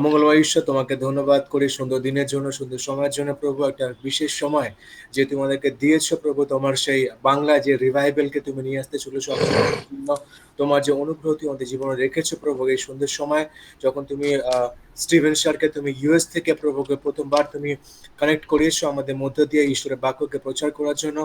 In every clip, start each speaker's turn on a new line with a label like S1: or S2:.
S1: মঙ্গলময় ঈশ্বর, তোমাকে ধন্যবাদ করি সুন্দর দিনের জন্য, সুন্দর সময়ের জন্য প্রভু। একটা বিশেষ সময় যে তুমি আমাদেরকে দিয়েছো প্রভু, তোমার সেই বাংলায় যে রিভাইভেলকে তুমি নিয়ে আসতে চলেছো আমাদের জন্য। তোমার যে অনুগ্রহ তুমি আমাদের জীবনে রেখেছো প্রভু, এই সুন্দর সময় যখন তুমি স্টিভেন স্যারকে তুমি ইউএস থেকে প্রভুকে প্রথমবার তুমি কানেক্ট করিয়েছো আমাদের মধ্য দিয়ে ঈশ্বরের বাক্যকে প্রচার করার জন্য।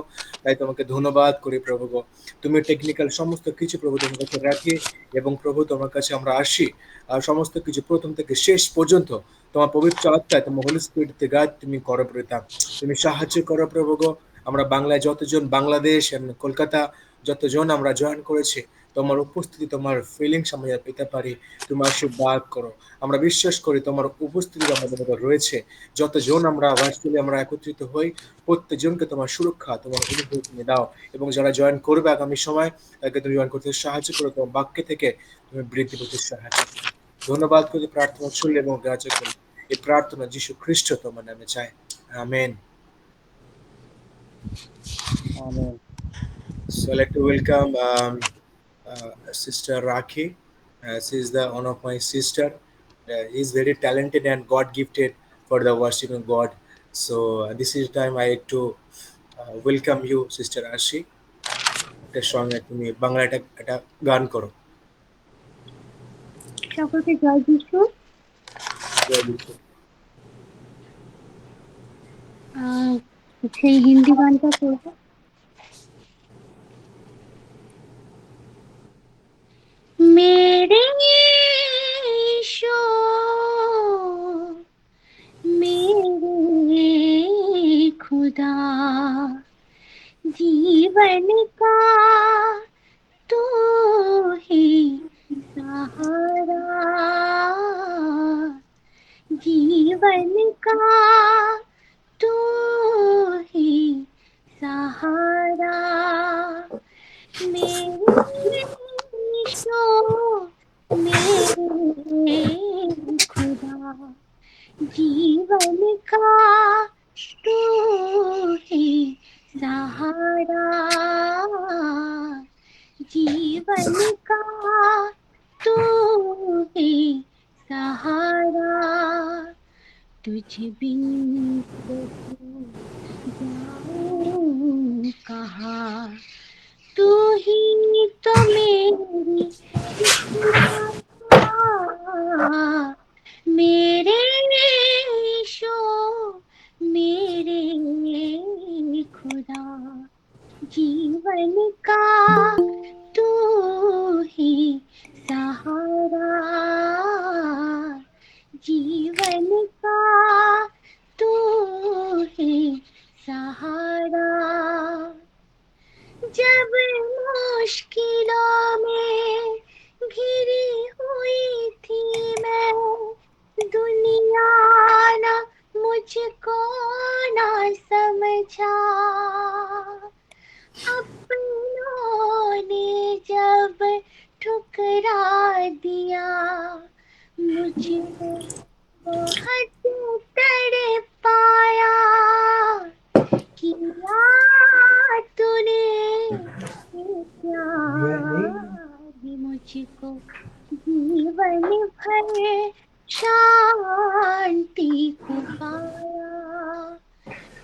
S1: তাই তোমাকে ধন্যবাদ করি প্রভু গো। তুমি টেকনিক্যাল সমস্ত কিছু প্রভু তোমার কাছে রাখি, এবং প্রভু তোমার কাছে আমরা আসি। আর সমস্ত কিছু প্রথম থেকে শেষ পর্যন্ত তোমার পবিত্র আত্মায়, তোমার হোলি স্পিরিট থেকে তুমি করো প্রভু। তুমি সাহায্য করো প্রভু গো। আমরা বাংলায় যতজন, বাংলাদেশ and কলকাতা যতজন আমরা জয়েন করেছি, তোমার উপস্থিতি, তোমার ফিলিংস আমরা পেতে পারি। তুমি আশীর্বাদ করো। আমরা বিশ্বাস করি তোমার উপস্থিতি আমাদের মধ্যে রয়েছে। যতজন আমরা ভার্চুয়ালি আমরা একত্রিত হই, প্রত্যেকজনকে তোমার সুরক্ষা, তোমার অনুগ্রহ তুমি দাও। এবং যারা জয়েন করবে আগামী সময়, তাদেরকে তুমি জয়েন করতে সাহায্য করো, তোমার বাক্য থেকে তুমি বৃদ্ধি পেতে সাহায্য করো। ধন্যবাদ করে প্রার্থনা শুনলে এবং গ্রাহ্য করলে এই প্রার্থনা যীশু খ্রিস্ট তোমার নামে চাই, amen.
S2: Amen.
S1: So I'd like to welcome Sister Rakhi. She is the one of my sister. He is very talented and God gifted for the worshiping God. So this is time I like to welcome you, Sister Ashi. একটা সঙ্গে তুমি বাংলা একটা গান করো।
S3: সকলকে জয় যিশু। আহ, সেই হিন্দি গানটা করবো। मेरे यीशु मेरे खुदा, जीवन का तू ही सहारा, जीवन का तू ही सहारा, मेरे यीशु मेरे खुदा, जीवन का तू ही सहारा, जीवन का तू ही सहारा, तुझ बिन प्रभु जाऊं कहाँ, तू ही तो मेरी आशा, मेरे यीशु मेरे खुदा, जीवन का तू ही सहारा, जीवन का तू ही सहारा, जब मुश्किलों में घिरी हुई थी मैं, दुनिया ना मुझको ना समझा, अपनों ने जब ठुकरा दिया, मुझे बहुत तड़पाया, किया तूने प्यार मुझको, जीवन भर शांति को पाया,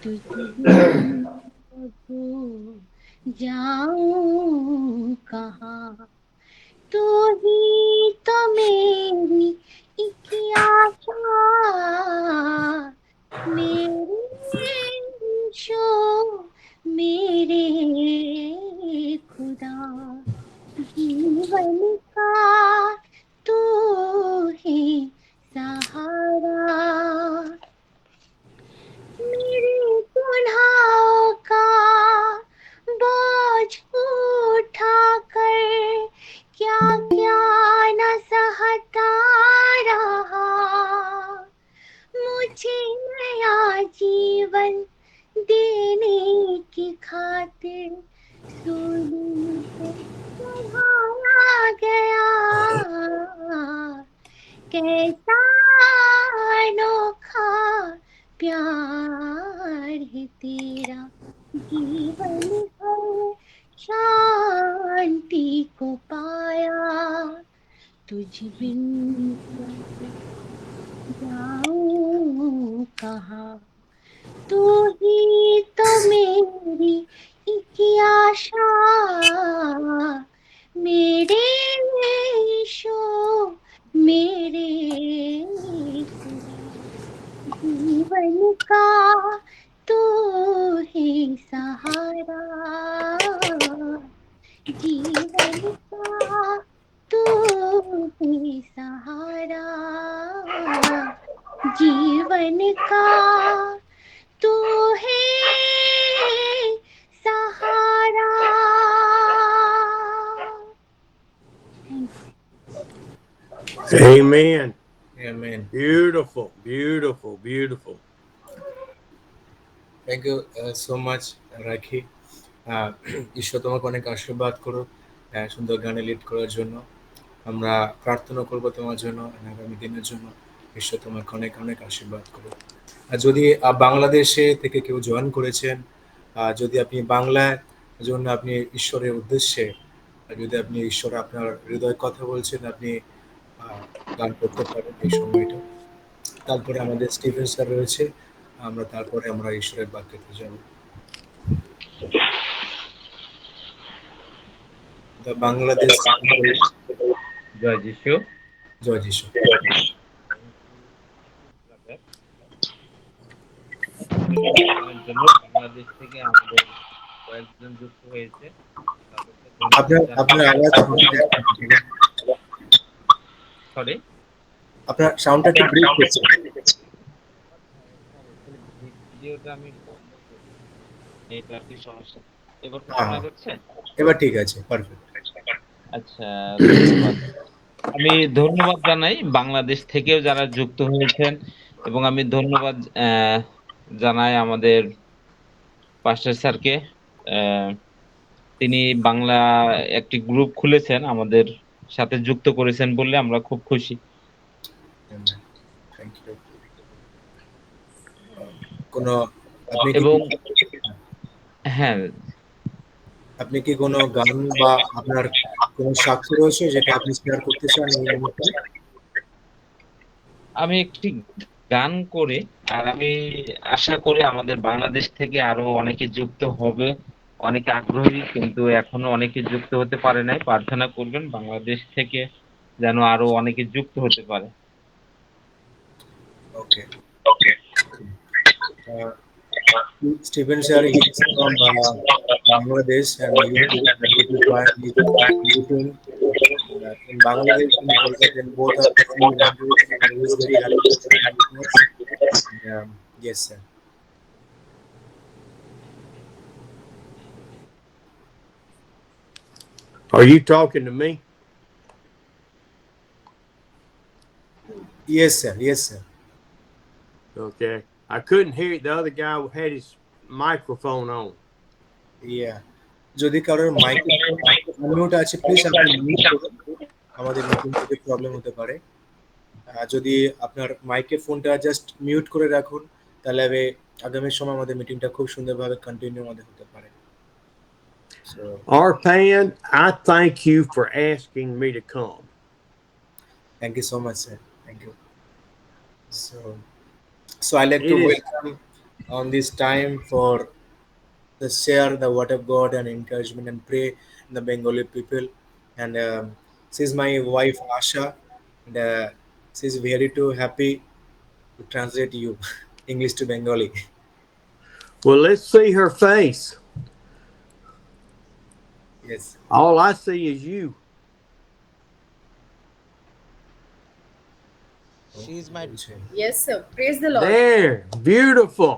S3: तुझ बिन प्रभु जाऊं कहाँ, तू ही तो मेरी एक आशा, मेरे यीशु मेरे खुदा, जीवन का तू ही सहारा, मेरे गुनाहों का बोझ उठाकर क्या क्या न सहता रहा, मुझे नया जीवन देने की खातिर सूली पे चढ़ाया गया, कैसा अनोखा प्यार है तेरा, जीवन भर शांति को पाया, तुझ बिन जाऊं कहाँ, तू ही तो मेरी एक आशा, मेरे ईशो, मेरे खुदा, जीवन का तू है सहारा, जीवन का तू है सहारा, जीवन का तू है सहारा।
S2: Amen.
S1: Amen.
S2: Beautiful, beautiful, beautiful.
S1: Thank you so much, রাখি। ঈশ্বর তোমাকে অনেক আশীর্বাদ করো সুন্দর গানে লিড করার জন্য। আমরা প্রার্থনা করব তোমার জন্য আগামী দিনের জন্য। ঈশ্বর তোমাকে অনেক অনেক আশীর্বাদ করো। আর যদি বাংলাদেশে থেকে কেউ জয়েন করেছেন, যদি আপনি বাংলার জন্য আপনি ঈশ্বরের উদ্দেশ্যে যদি আপনি ঈশ্বর আপনার হৃদয় কথা বলছেন, আপনি গান করতে পারেন এই সময়টা। তারপরে আমাদের স্টিফেন স্যার রয়েছে, তারপরে আমরা ঈশ্বরের বাক্যতে যাব। বাংলাদেশ।
S4: জয় যিশু।
S1: জয় যিশু।
S4: বাংলাদেশ থেকে আমাদের কয়েকজন যুক্ত হয়েছে।
S1: আপনার আওয়াজ
S4: সরি,
S1: আপনার সাউন্ডটা একটু ব্রেক হচ্ছে।
S4: ভিডিওটা আমি বন্ধ করি, নেটওয়ার্কের সমস্যা। এবার শোনা যাচ্ছে?
S1: এবার ঠিক আছে, পারফেক্ট।
S4: আচ্ছা, ধন্যবাদ। আমি ধন্যবাদ জানাই বাংলাদেশ থেকেও যারা যুক্ত হয়েছেন, এবং আমি ধন্যবাদ জানাই আমাদের পাস্টার স্যারকে। তিনি বাংলা একটি গ্রুপ খুলেছেন, আমাদের সাথে যুক্ত করেছেন বললে আমরা খুব খুশি। এবং হ্যাঁ,
S1: আপনি কি কোনো গান বা আপনার কোনো সাক্ষ্য রয়েছে যেটা আপনি শেয়ার করতে চান এই মুহূর্তে?
S4: আমি একটি গান করে, আর আমি আশা করি আমাদের বাংলাদেশ থেকে আরো অনেকে যুক্ত হবে। অনেকে আগ্রহী, কিন্তু এখনো অনেকে যুক্ত হতে পারে নাই। প্রার্থনা করবেন বাংলাদেশ থেকে যেন আরো অনেকে যুক্ত হতে পারে।
S1: ওকে। Stephen sir is from Bangladesh, and he in Bangladesh and Kolkata, in both are the same language, and he is very happy. Yes, sir.
S2: Are you talking to me?
S1: Yes, sir. Yes, sir.
S2: Okay. I couldn't hear it. The other guy had his microphone on.
S1: Yeah. যদি কারোর microphone unmute আছে, please আপনি mute করুন, আমাদের meeting থেকে problem হতে পারে। যদি আপনার মাইকের ফোনটা জাস্ট মিউট করে রাখুন, তাহলে আগামী সময় আমাদের মিটিংটা খুব সুন্দরভাবে কন্টিনিউ আমাদের হতে পারে।
S2: Arpan, I thank you for asking me to come.
S1: Thank you so much, sir. Thank you. So I like to welcome on this time for the share the word of God and encouragement and pray in the Bengali people. And she's my wife Asha, and she's very too happy to translate you English to Bengali.
S2: Well, let's see her face.
S1: Yes.
S2: All I see is you.
S5: She's my. Yes, sir. Praise the Lord.
S2: There, beautiful.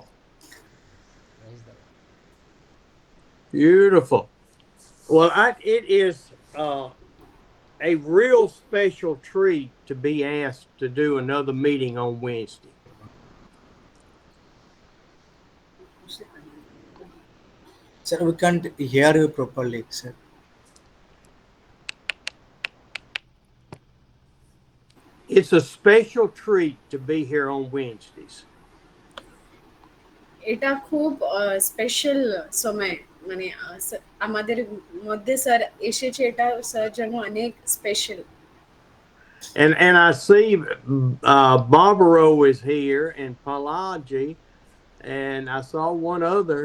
S2: Beautiful. Well, it is a real special treat to be asked to do another meeting on Wednesday.
S1: Sir, we can't hear you properly, sir.
S2: It's a special treat to be here on Wednesdays.
S5: এটা খুব special সময়, মানে আমাদের মধ্যে sir এসেছে, এটা sir জন্য অনেক special.
S2: And I see Barbaro is here and Palaji, and I saw one other,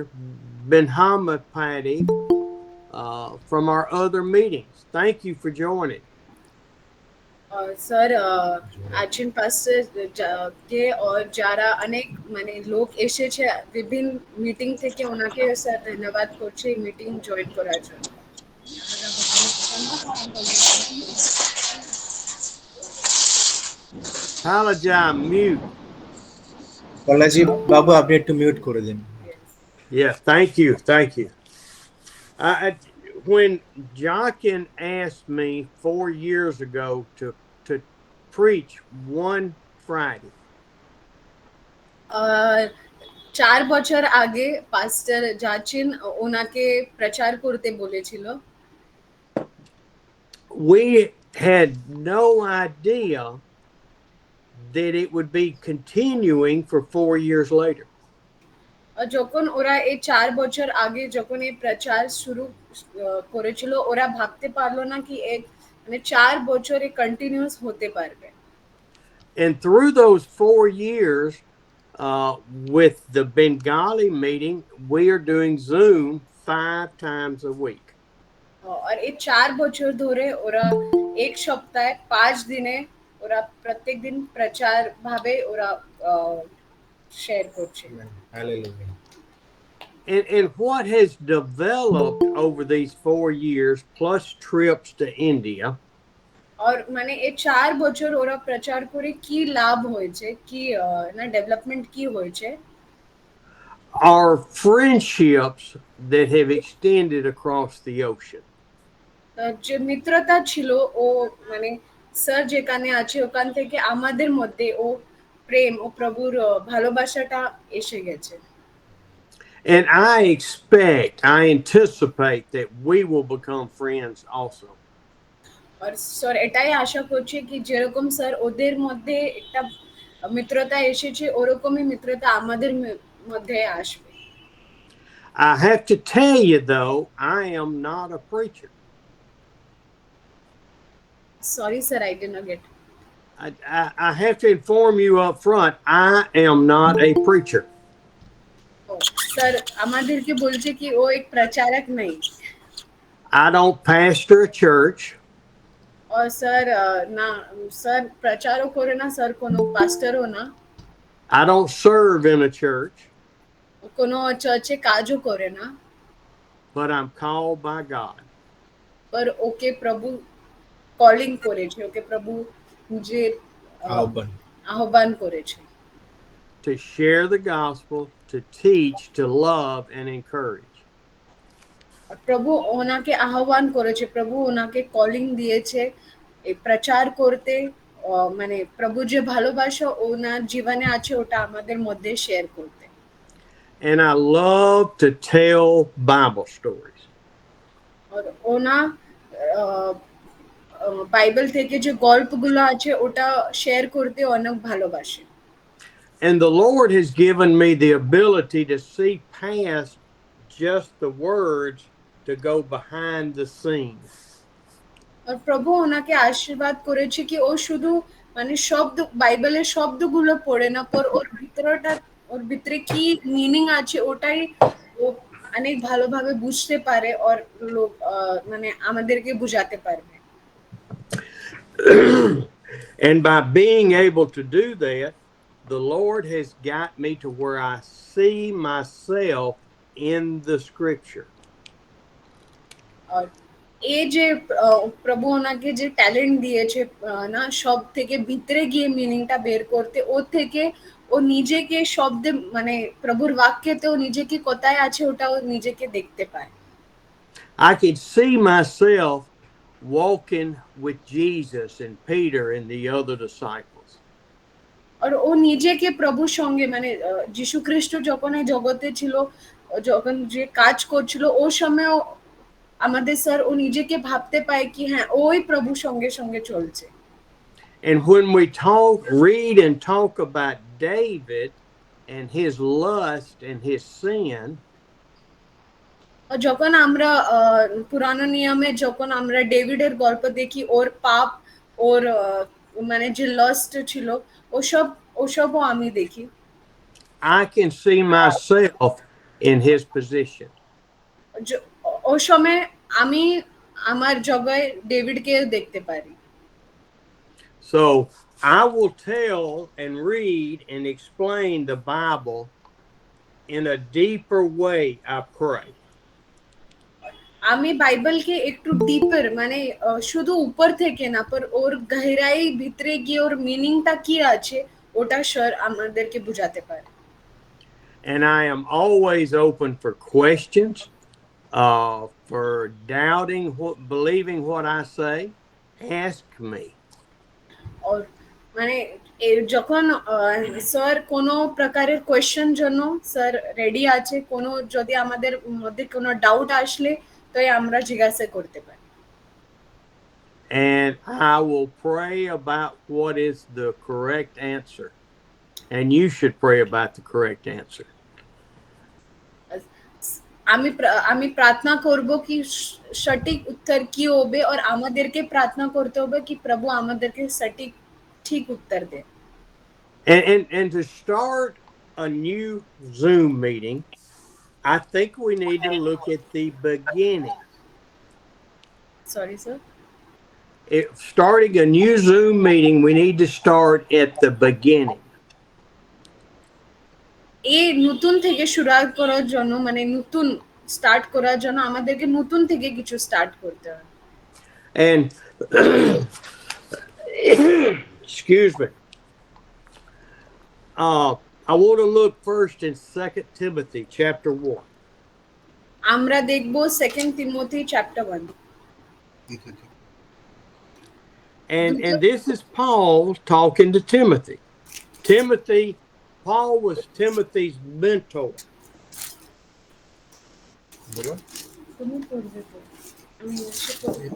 S2: Benhama Patty, from our other meetings. Thank you for joining.
S5: Sir আছেন পাস্টার কে और যারা অনেক মানে লোক এসেছে বিভিন্ন মিটিং থেকে ওনাকে স্যার ধন্যবাদ করছি এই মিটিং জয়েন করার জন্য
S2: Palaji, mute.
S1: পলাজি বাবু আপনি একটু মিউট করে দিন।
S2: Yes, thank you. Thank you. When Jochen asked me 4 years ago to preach one Friday,
S5: 4 বছর আগে পাস্টার জাচিন ওনাকে প্রচার করতে বলেছিল
S2: we had no idea that it would be continuing for 4 years later.
S5: যখন ওরা এই 4 বছর আগে যখন এই প্রচার শুরু করেছিল ওরা ভাবতে পারলো না কি এক মানে 4 বছরে কন্টিনিউয়াস হতে পারবে
S2: And through those 4 years, with the Bengali meeting, we are doing Zoom 5 times a week.
S5: और এই 4 বছর ধরে ওরা এক সপ্তাহে 5 দিনে ওরা প্রত্যেক দিন প্রচার ভাবে ওরা শেয়ার করছে
S1: hallelujah.
S2: And what has developed over these 4 years, plus trips to India,
S5: और মানে এই 4 বছর ওরা প্রচার করে কি লাভ হয়েছে কি না ডেভেলপমেন্ট কি হয়েছে
S2: are friendships that have extended across the ocean.
S5: যে মিত্রতা ছিল ও মানে স্যার যেখানে আছে ওখান থেকে আমাদের মধ্যে ও প্রেম ও প্রভুর ভালোবাসাটা এসে গেছে
S2: And I anticipate that we will become friends also.
S5: আর স্যার এটাই আশা করছি কি যেরকম স্যার ওদের মধ্যে একটা মিত্রতা এসেছে ওরকমই মিত্রতা আমাদের মধ্যে আসবে
S2: I have to tell you though, I am not a preacher.
S5: Sorry sir I did not get
S2: I have to inform you up front, I am not a preacher.
S5: Sir আমাদেরকে বলছে কি ও এক প্রচারক নেই
S2: I don't pastor a church.
S5: और sir ना sir प्रचारो करे ना सर कोनो पास्टरो ना
S2: I don't serve in a church,
S5: कोनो चर्चे काजो करे ना
S2: but I'm called by God.
S5: पर ओके प्रभु कॉलिंग करे छे ओके प्रभु मुझे आह्वान करे छे
S2: To share the gospel, to teach, to love, and encourage.
S5: प्रभु ওনাকে আহ্বান করেছে প্রভু ওনাকে কলিং দিয়েছে এই প্রচার করতে মানে প্রভু যে ভালোবাসা ওনার জীবনে আছে ওটা আমাদের মধ্যে শেয়ার করতে
S2: And I love to tell Bible stories.
S5: আর ওনা বাইবেল থেকে যে গল্পগুলো আছে ওটা শেয়ার করতে অনেক ভালোবাসে
S2: And the Lord has given me the ability to see past just the words to go behind the scenes.
S5: আর প্রভু ওনাকে আশীর্বাদ করেছে কি ও শুধু মানে শব্দ বাইবেলের শব্দগুলো পড়ে না পর ওর ভিতরে কি মিনিং আছে ওটাই ও অনেক ভালোভাবে বুঝতে পারে আর লোক মানে আমাদেরকে বুঝাতে পারবে
S2: And by being able to do that, the Lord has got me to where I see myself in the scripture.
S5: আর এই যে প্রভু ওনাকে যে ট্যালেন্ট দিয়েছে না সব থেকে ভিতরে গিয়ে মিনিংটা বের করতে ও থেকে ও নিজেকে শব্দে মানে প্রভুর বাক্যেতে ও নিজেকে কোথায় আছে ওটা ও নিজেকে দেখতে পায়
S2: I could see myself walking with Jesus and Peter and the other disciples.
S5: আর ও নিজেকে প্রভুর সঙ্গে মানে যীশু খ্রিস্ট যখন এই জগতে ছিল যখন যে কাজ করছিল ও সময় আমাদের স্যার ও নিজেকে ভাবতে পায় কি হ্যাঁ ওই প্রভুর সঙ্গে সঙ্গে চলছে
S2: And when we read and talk about David and his lust and his sin,
S5: যখন আমরা পুরানো নিয়মে যখন আমরা ডেভিডের গল্প দেখি ওর পাপ ওর মানে যে লস্ট ছিল ওসবও আমি দেখি।
S2: I can see myself in his position.
S5: ওই সময় আমি আমার জায়গায় ডেভিডকে দেখতে পারি।
S2: So I will tell and read and explain the Bible in a deeper way, I pray.
S5: আমি বাইবেলকে একটু ডিপার মানে শুধু উপর থেকে না পর ওর গহরাই ভিতরে গিয়ে ওর মিনিংটা কি আছে ওটা স্যার আমাদেরকে বুঝাতে পারে।
S2: And I am always open for questions, for doubting believing what I say. Ask me.
S5: আর মানে যখন স্যার কোনো প্রকারের কোয়েশ্চেন জন্য স্যার রেডি আছে, কোনো যদি আমাদের মধ্যে কোনো ডাউট আসলে তো আমরা জিজ্ঞাসা করতে পারি।
S2: And I will pray about what is the correct answer. And you should pray about the correct answer.
S5: আমি প্রার্থনা করব কি সঠিক উত্তর কি হবে, আর আমাদেরকে প্রার্থনা করতে হবে কি প্রভু আমাদেরকে সঠিক ঠিক উত্তর দে।
S2: And to start a new Zoom meeting, I think we need to look at the beginning.
S5: Sorry, sir.
S2: Starting a new Zoom meeting, we need to start at the beginning.
S5: এই নতুন থেকে শুরু করার জন্য মানে নতুন স্টার্ট করার জন্য আমাদেরকে নতুন থেকে কিছু স্টার্ট করতে হবে।
S2: And excuse me. I want to look first in 2 Timothy chapter 1.
S5: আমরা দেখব 2 তিমোথী chapter 1।
S2: And this is Paul talking to Timothy. Paul was Timothy's mentor.
S5: তুমি পড়বে তো আমি এসে পড়ব।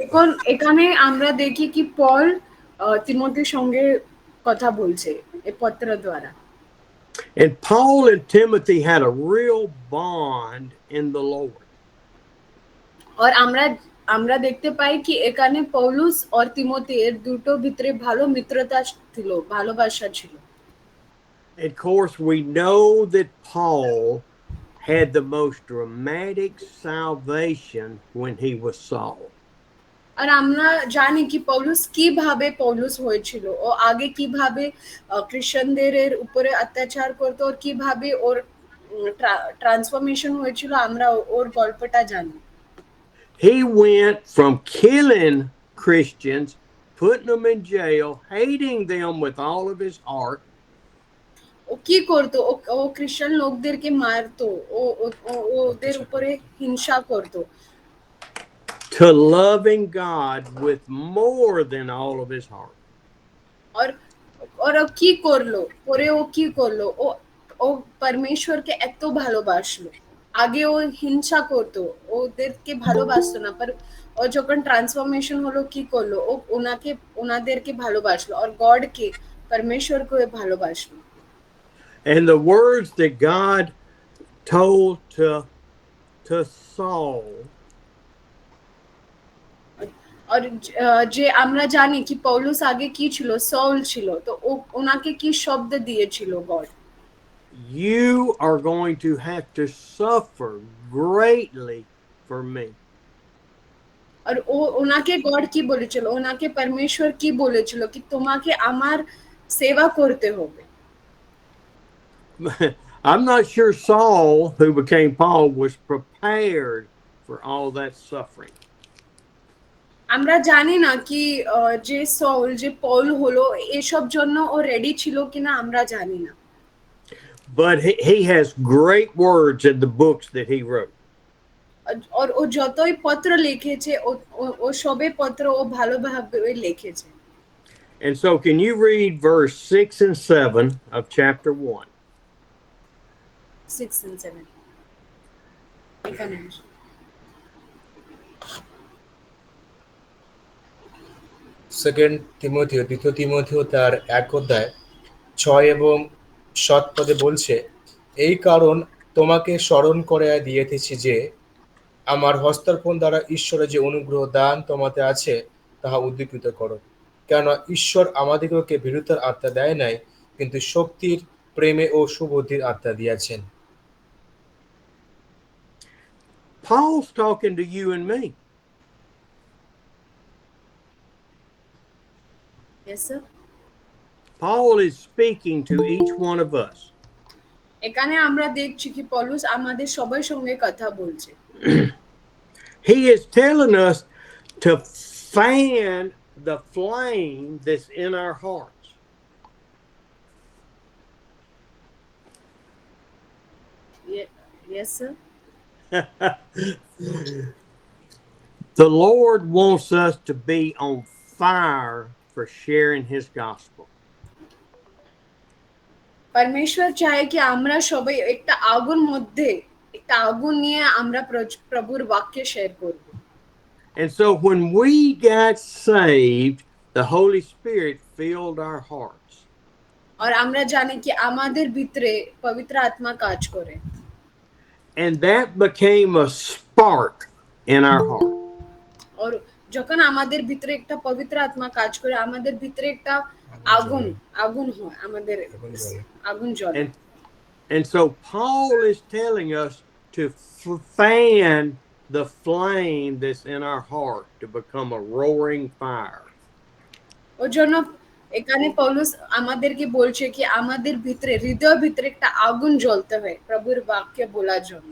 S5: এখন এখানে আমরা দেখি কি পল তিমোথীর সঙ্গে কথা বলছে এই পত্র দ্বারা।
S2: And Paul and Timothy had a real bond in the Lord.
S5: আর আমরা দেখতে পাই কি এখানে পৌলুস আর তিমোথী এর দুটো ভিতরে ভালো মিত্রতা ছিল, ভালোবাসা ছিল।
S2: Of course, we know that Paul had the most dramatic salvation when he was Saul.
S5: আর আমরা জানি কি পৌলুস হয়েছিল, ও আগে কিভাবে খ্রিস্টানদের উপরে অত্যাচার করতো আর কিভাবে ওর ট্রান্সফরমেশন হয়েছিল, আমরা ওর গল্পটা জানি।
S2: He went from killing Christians, putting them in jail, hating them with all of his heart.
S5: ও কি করতো, ও খ্রিস্টান লোকদেরকে মারতো, ওদের উপরে হিংসা করতো,
S2: to loving God with more than all of his heart.
S5: और কি করলো পরে, ও কি করলো, ও পরমেশ্বরকে এত ভালোবাসলো। আগে ও হিংসা করতো, ওদেরকে ভালোবাসতো না, पर ও যখন ট্রান্সফরমেশন হলো কি করলো, ও ওনাদেরকে ভালোবাসলো আর গডকে পরমেশ্বরকে ভালোবাসলো।
S2: And the words that God told to Saul,
S5: আর যে আমরা জানি কি পৌলুস আগে কি ছিল, সউল ছিল, তো ওনাকে কি শব্দ দিয়েছিল god,
S2: you are going to have to suffer greatly for me.
S5: আর ওনাকে গড কি বলেছিল, ওনাকে পরমেশ্বর কি বলেছিল কি তোমাকে আমার সেবা করতে হবে।
S2: I'm not sure Saul, who became Paul, was prepared for all that suffering.
S5: আমরা জানি না কি যে সউল যে পৌল হলো এসব জন্য ও রেডি ছিল কিনা, আমরা জানি না।
S2: But he has great words in the books that he wrote.
S5: আর ও যতই পত্র লিখেছে ও সবে পত্র ও ভালোভাবে লিখেছে।
S2: And so can you read verse 6 and 7 of chapter 1?
S5: 6 and 7. এখানে
S1: সেকেন্ড তিমথিও, দ্বিতীয় তিমথিও তার 1 অধ্যায় 6 এবং 7 পদে বলছে, এই কারণ তোমাকে স্মরণ করাইয়া দিয়েছি যে আমার হস্তার্পণ দ্বারা ঈশ্বরের যে অনুগ্রহ দান তোমাতে আছে তাহা উদ্দীপিত করো। কেননা ঈশ্বর আমাদিগকে ভীরুতার আত্মা দেয় নাই, কিন্তু শক্তির, প্রেমে ও সুবুদ্ধির আত্মা দিয়াছেন।
S2: Paul's talking to you and me.
S5: Yes, sir.
S2: Paul is speaking to each one of us.
S5: এখানে আমরা দেখছি কি পৌলুস আমাদের সবার সঙ্গে কথা বলছে।
S2: He is telling us to fan the flame that's in our hearts.
S5: Yes, sir.
S2: The Lord wants us to be on fire for sharing his gospel.
S5: परमेश्वर चाहे कि আমরা সবাই একটা আগুন মধ্যে একটা আগুন নিয়ে আমরা প্রভুর বাক্য শেয়ার করব।
S2: And so when we got saved, the Holy Spirit filled our hearts.
S5: আর আমরা জানি কি আমাদের ভিতরে পবিত্র আত্মা কাজ করে।
S2: And that became a spark in our heart.
S5: আর যখন আমাদের ভিতরে একটা পবিত্র আত্মা কাজ করে আমাদের ভিতরে একটা আগুন হয়, আমাদের আগুন জ্বলে।
S2: And so Paul is telling us to fan the flame that's in our heart to become a roaring fire.
S5: ওর জন্য এখানে পৌলুস আমাদেরকে বলছে কি আমাদের ভিতরে হৃদয়ের ভিতরে একটা আগুন জ্বলতে হয় প্রভুর বাক্য বলার জন্য।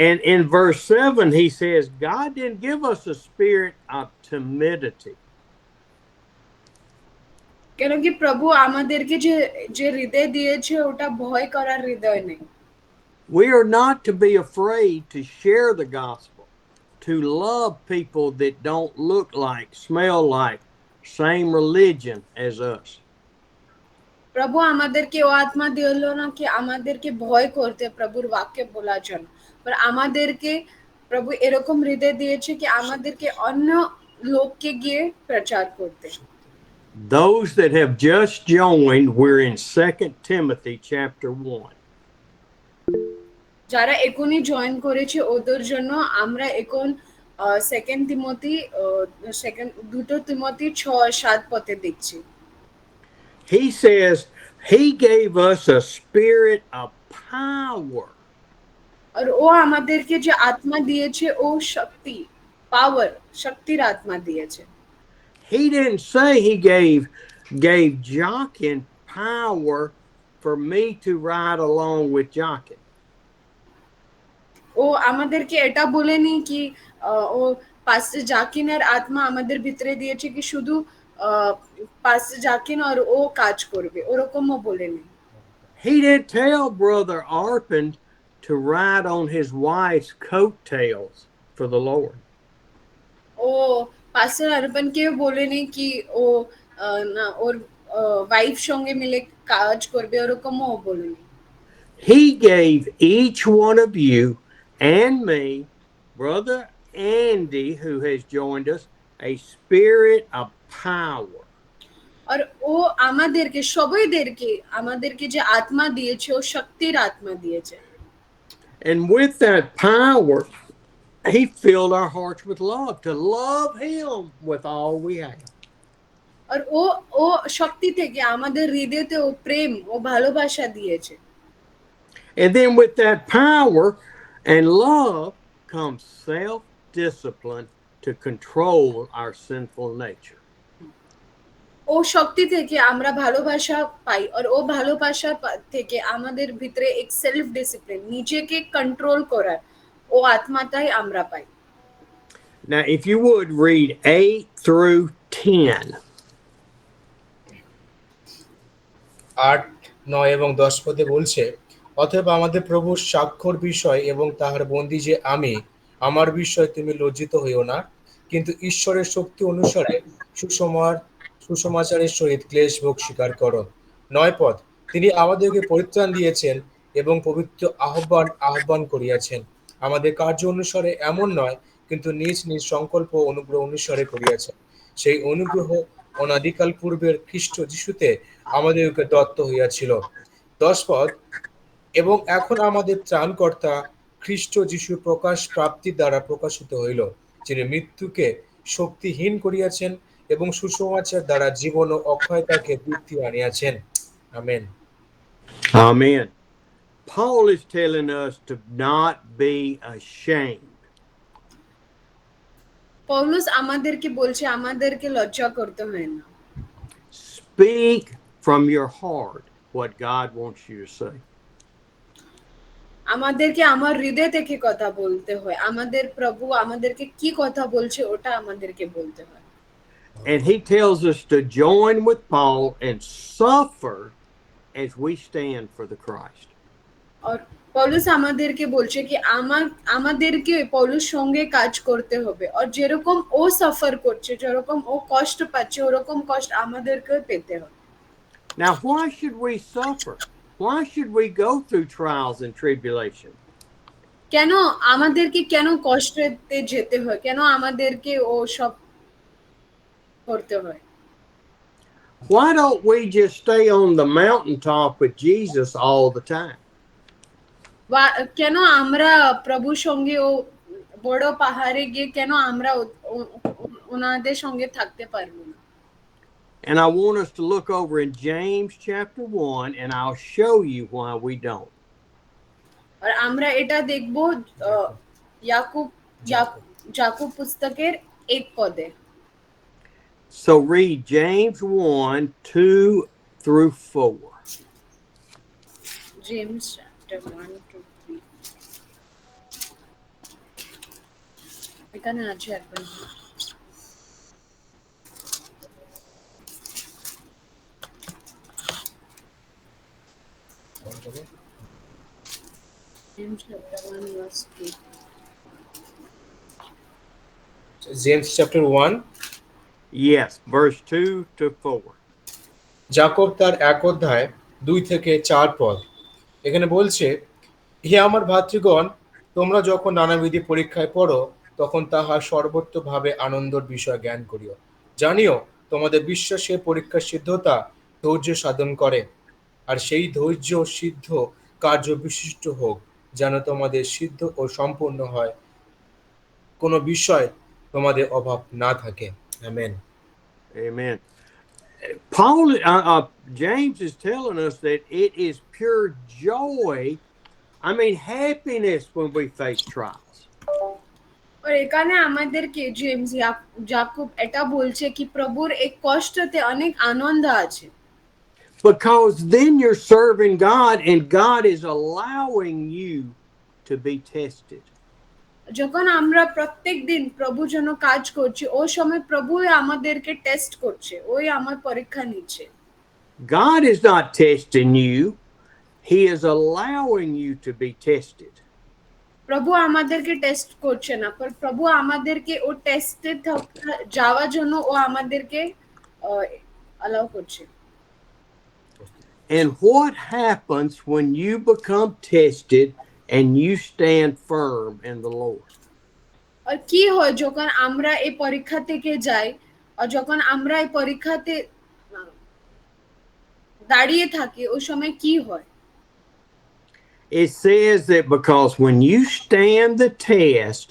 S2: And in verse 7 he says, God didn't give us a spirit of timidity.
S5: কেন কি প্রভু আমাদেরকে যে হৃদয় দিয়েছে ওটা ভয় করার হৃদয় নেই।
S2: We are not to be afraid to share the gospel, to love people that don't look like, smell like, same religion as us.
S5: প্রভু আমাদেরকে ও আত্মা দিলো না কি আমাদেরকে ভয় করতে প্রভুর বাক্য বলার জন্য, पर আমাদেরকে প্রভু এরকম হৃদয় দিয়েছে কি আমাদেরকে অন্য লোককে গিয়ে প্রচার করতে।
S2: Those that have just joined, we're in 2 Timothy chapter 1.
S5: যারা এখনই জয়েন করেছে ওদের জন্য আমরা এখন সেকেন্ড তিমোথী দুটো তিমোথী 6-7 পদে দেখছি।
S2: He says he gave us a spirit of power.
S5: আর ও আমাদেরকে যে আত্মা দিয়েছে ও শক্তি, পাওয়ার, শক্তির আত্মা দিয়েছে।
S2: He didn't say he gave Jochen power for me to ride along with Jochen.
S5: ও আমাদেরকে এটা বলেনি কি ও পাস্টার জাকিনের আত্মা আমাদের ভিতরে দিয়েছে কি শুধু পাস্টার জাকিন আর ও কাজ করবে, ওরকমও বলেনি।
S2: He didn't tell Brother Arpin to ride on his wife's coattails for the Lord.
S5: ও পাস্টার আরপনকে বলেনি কি ও না ওর ওয়াইফ সঙ্গে মিলে কাজ করবে, ওরকমও বলেনি।
S2: He gave each one of you and me, Brother Andy, who has joined us, a spirit of power.
S5: আর ও আমাদেরকে আমাদেরকে যে আত্মা দিয়েছে ও শক্তির আত্মা দিয়েছে।
S2: And with that power, he filled our hearts with love, to love him with all we have.
S5: আর ও শক্তি থেকে আমাদের হৃদয়তে ও প্রেম ও ভালোবাসা দিয়েছে।
S2: And then with that power and love comes self-discipline to control our sinful nature.
S5: ও শক্তি থেকে আমরা ভালোবাসা পাই, আর ও ভালোবাসা থেকে আমাদের ভিতরে এক সেলফ ডিসিপ্লিন, নিজেকে কন্ট্রোল করার ও আত্মাটাই আমরা পাই।
S2: Now, if you would read 8 through 10.
S1: 8, 9 এবং 10 পদে বলছে, অতএব আমাদের প্রভুর স্বাক্ষর বিষয় এবং তাহার বন্দী যে আমি, আমার বিষয় তুমি লজ্জিত হইও না, কিন্তু ঈশ্বরের শক্তি অনুসারে সুসমাচারের সহিত ক্লেশ ভোগ স্বীকার করো। 9 পদ, তিনি আমাদেরকে পরিত্রাণ দিয়েছেন এবং পবিত্র আহ্বান করিয়াছেন, আমাদের কার্য অনুসারে এমন নয়, কিন্তু নিজ নিজ সংকল্প অনুগ্রহ অনুসারে করিয়াছেন। সেই অনুগ্রহ অনাদিকাল পূর্বের খ্রিস্ট যিশুতে আমাদেরকে দত্ত হইয়াছিল। 10 পদ, এবং এখন আমাদের ত্রাণকর্তা খ্রিস্ট যিশুর প্রকাশ প্রাপ্তির দ্বারা প্রকাশিত হইল, যিনি মৃত্যুকে শক্তিহীন করিয়াছেন এবং সুসমাচার দ্বারা জীবন ও অক্ষয়তাকে বৃদ্ধি আনিয়াছেন। Amen.
S2: Amen. Paul is telling us to not be ashamed.
S5: পৌলুস আমাদেরকে বলছে আমাদেরকে লজ্জা করতে হয় না।
S2: Speak from your heart what God wants you to say.
S5: আমাদেরকে আমার হৃদয় থেকে কথা বলতে হয়। আমাদের প্রভু আমাদেরকে কি কথা বলছে ওটা আমাদেরকে বলতে হয়।
S2: And he tells us to join with Paul and suffer as we stand for the Christ.
S5: আর পৌলুস আমাদেরকে বলছে কি আমাদেরকে পৌলুস সঙ্গে কাজ করতে হবে। আর যেরকম ও সাফার করছে, যেরকম ও কষ্ট পাচ্ছে, ওরকম কষ্ট আমাদেরকে পেতে হবে।
S2: Now, why should we suffer? Why should we go through trials and tribulation?
S5: কেন আমাদেরকে কেন কষ্টতে যেতে হয়? কেন আমাদেরকে ও সব করতে হয়?
S2: Why don't we just stay on the mountaintop with Jesus all the time?
S5: বা কেন আমরা প্রভুর সঙ্গে ও বড় পাহাড়ে গিয়ে কেন আমরা ওনাদের সঙ্গে থাকতে পারবো না?
S2: And I want us to look over in James chapter 1, and I'll show you why we don't.
S5: আর আমরা এটা দেখবো যাকুব পুস্তকের 1 পদে।
S2: So read James 1, 2 through 4.
S5: James chapter 1 to 3 এখানে আছে একবার। James chapter 1 verse 2.
S1: James chapter 1,
S2: Yes, verse 2 to 4.
S1: যাকব তার 1 অধ্যায় 2 থেকে 4 পদ। এখানে বলছে, হে আমার ভাতৃগণ, তোমরা যখন নানাবিধি পরীক্ষায় পড়ো, তখন তাহা সর্বত্রভাবে আনন্দর বিষয় জ্ঞান করিও। জানিও তোমাদের বিশ্বাসের পরীক্ষার সিদ্ধতা ধৈর্য সাধন করে, আর সেই ধৈর্য সিদ্ধ কার্য বিশিষ্ট হোক, যেন তোমাদের সিদ্ধ ও সম্পূর্ণ হয়, কোনো বিষয় তোমাদের অভাব না থাকে। Amen.
S2: Amen. James is telling us that it is pure joy, happiness when we face trials.
S5: আর এখানে আমাদেরকে জেমস যাকুব এটা বলছে কি প্রভুর এই কষ্টতে অনেক আনন্দ আছে।
S2: Because then you're serving God and God is allowing you to be tested.
S5: যখন আমরা প্রত্যেকদিন প্রভুর জন্য কাজ করছি, ওই সময় প্রভু আমাদেরকে টেস্ট করছে, ওই আমার পরীক্ষা নিচ্ছে।
S2: God is not testing you, he is allowing you to be tested.
S5: প্রভু আমাদেরকে টেস্ট করছে না, पर প্রভু আমাদেরকে ও টেস্টে যাওয়ার জন্য ও আমাদেরকে অ্যালাউ করছে।
S2: And what happens when you become tested and you stand firm in the Lord?
S5: আর কি হয় যখন আমরা এই পরীক্ষা থেকে যাই, আর যখন আমরা এই পরীক্ষাতে দাঁড়িয়ে থাকি, ওই সময় কি হয়?
S2: It says that because when you stand the test,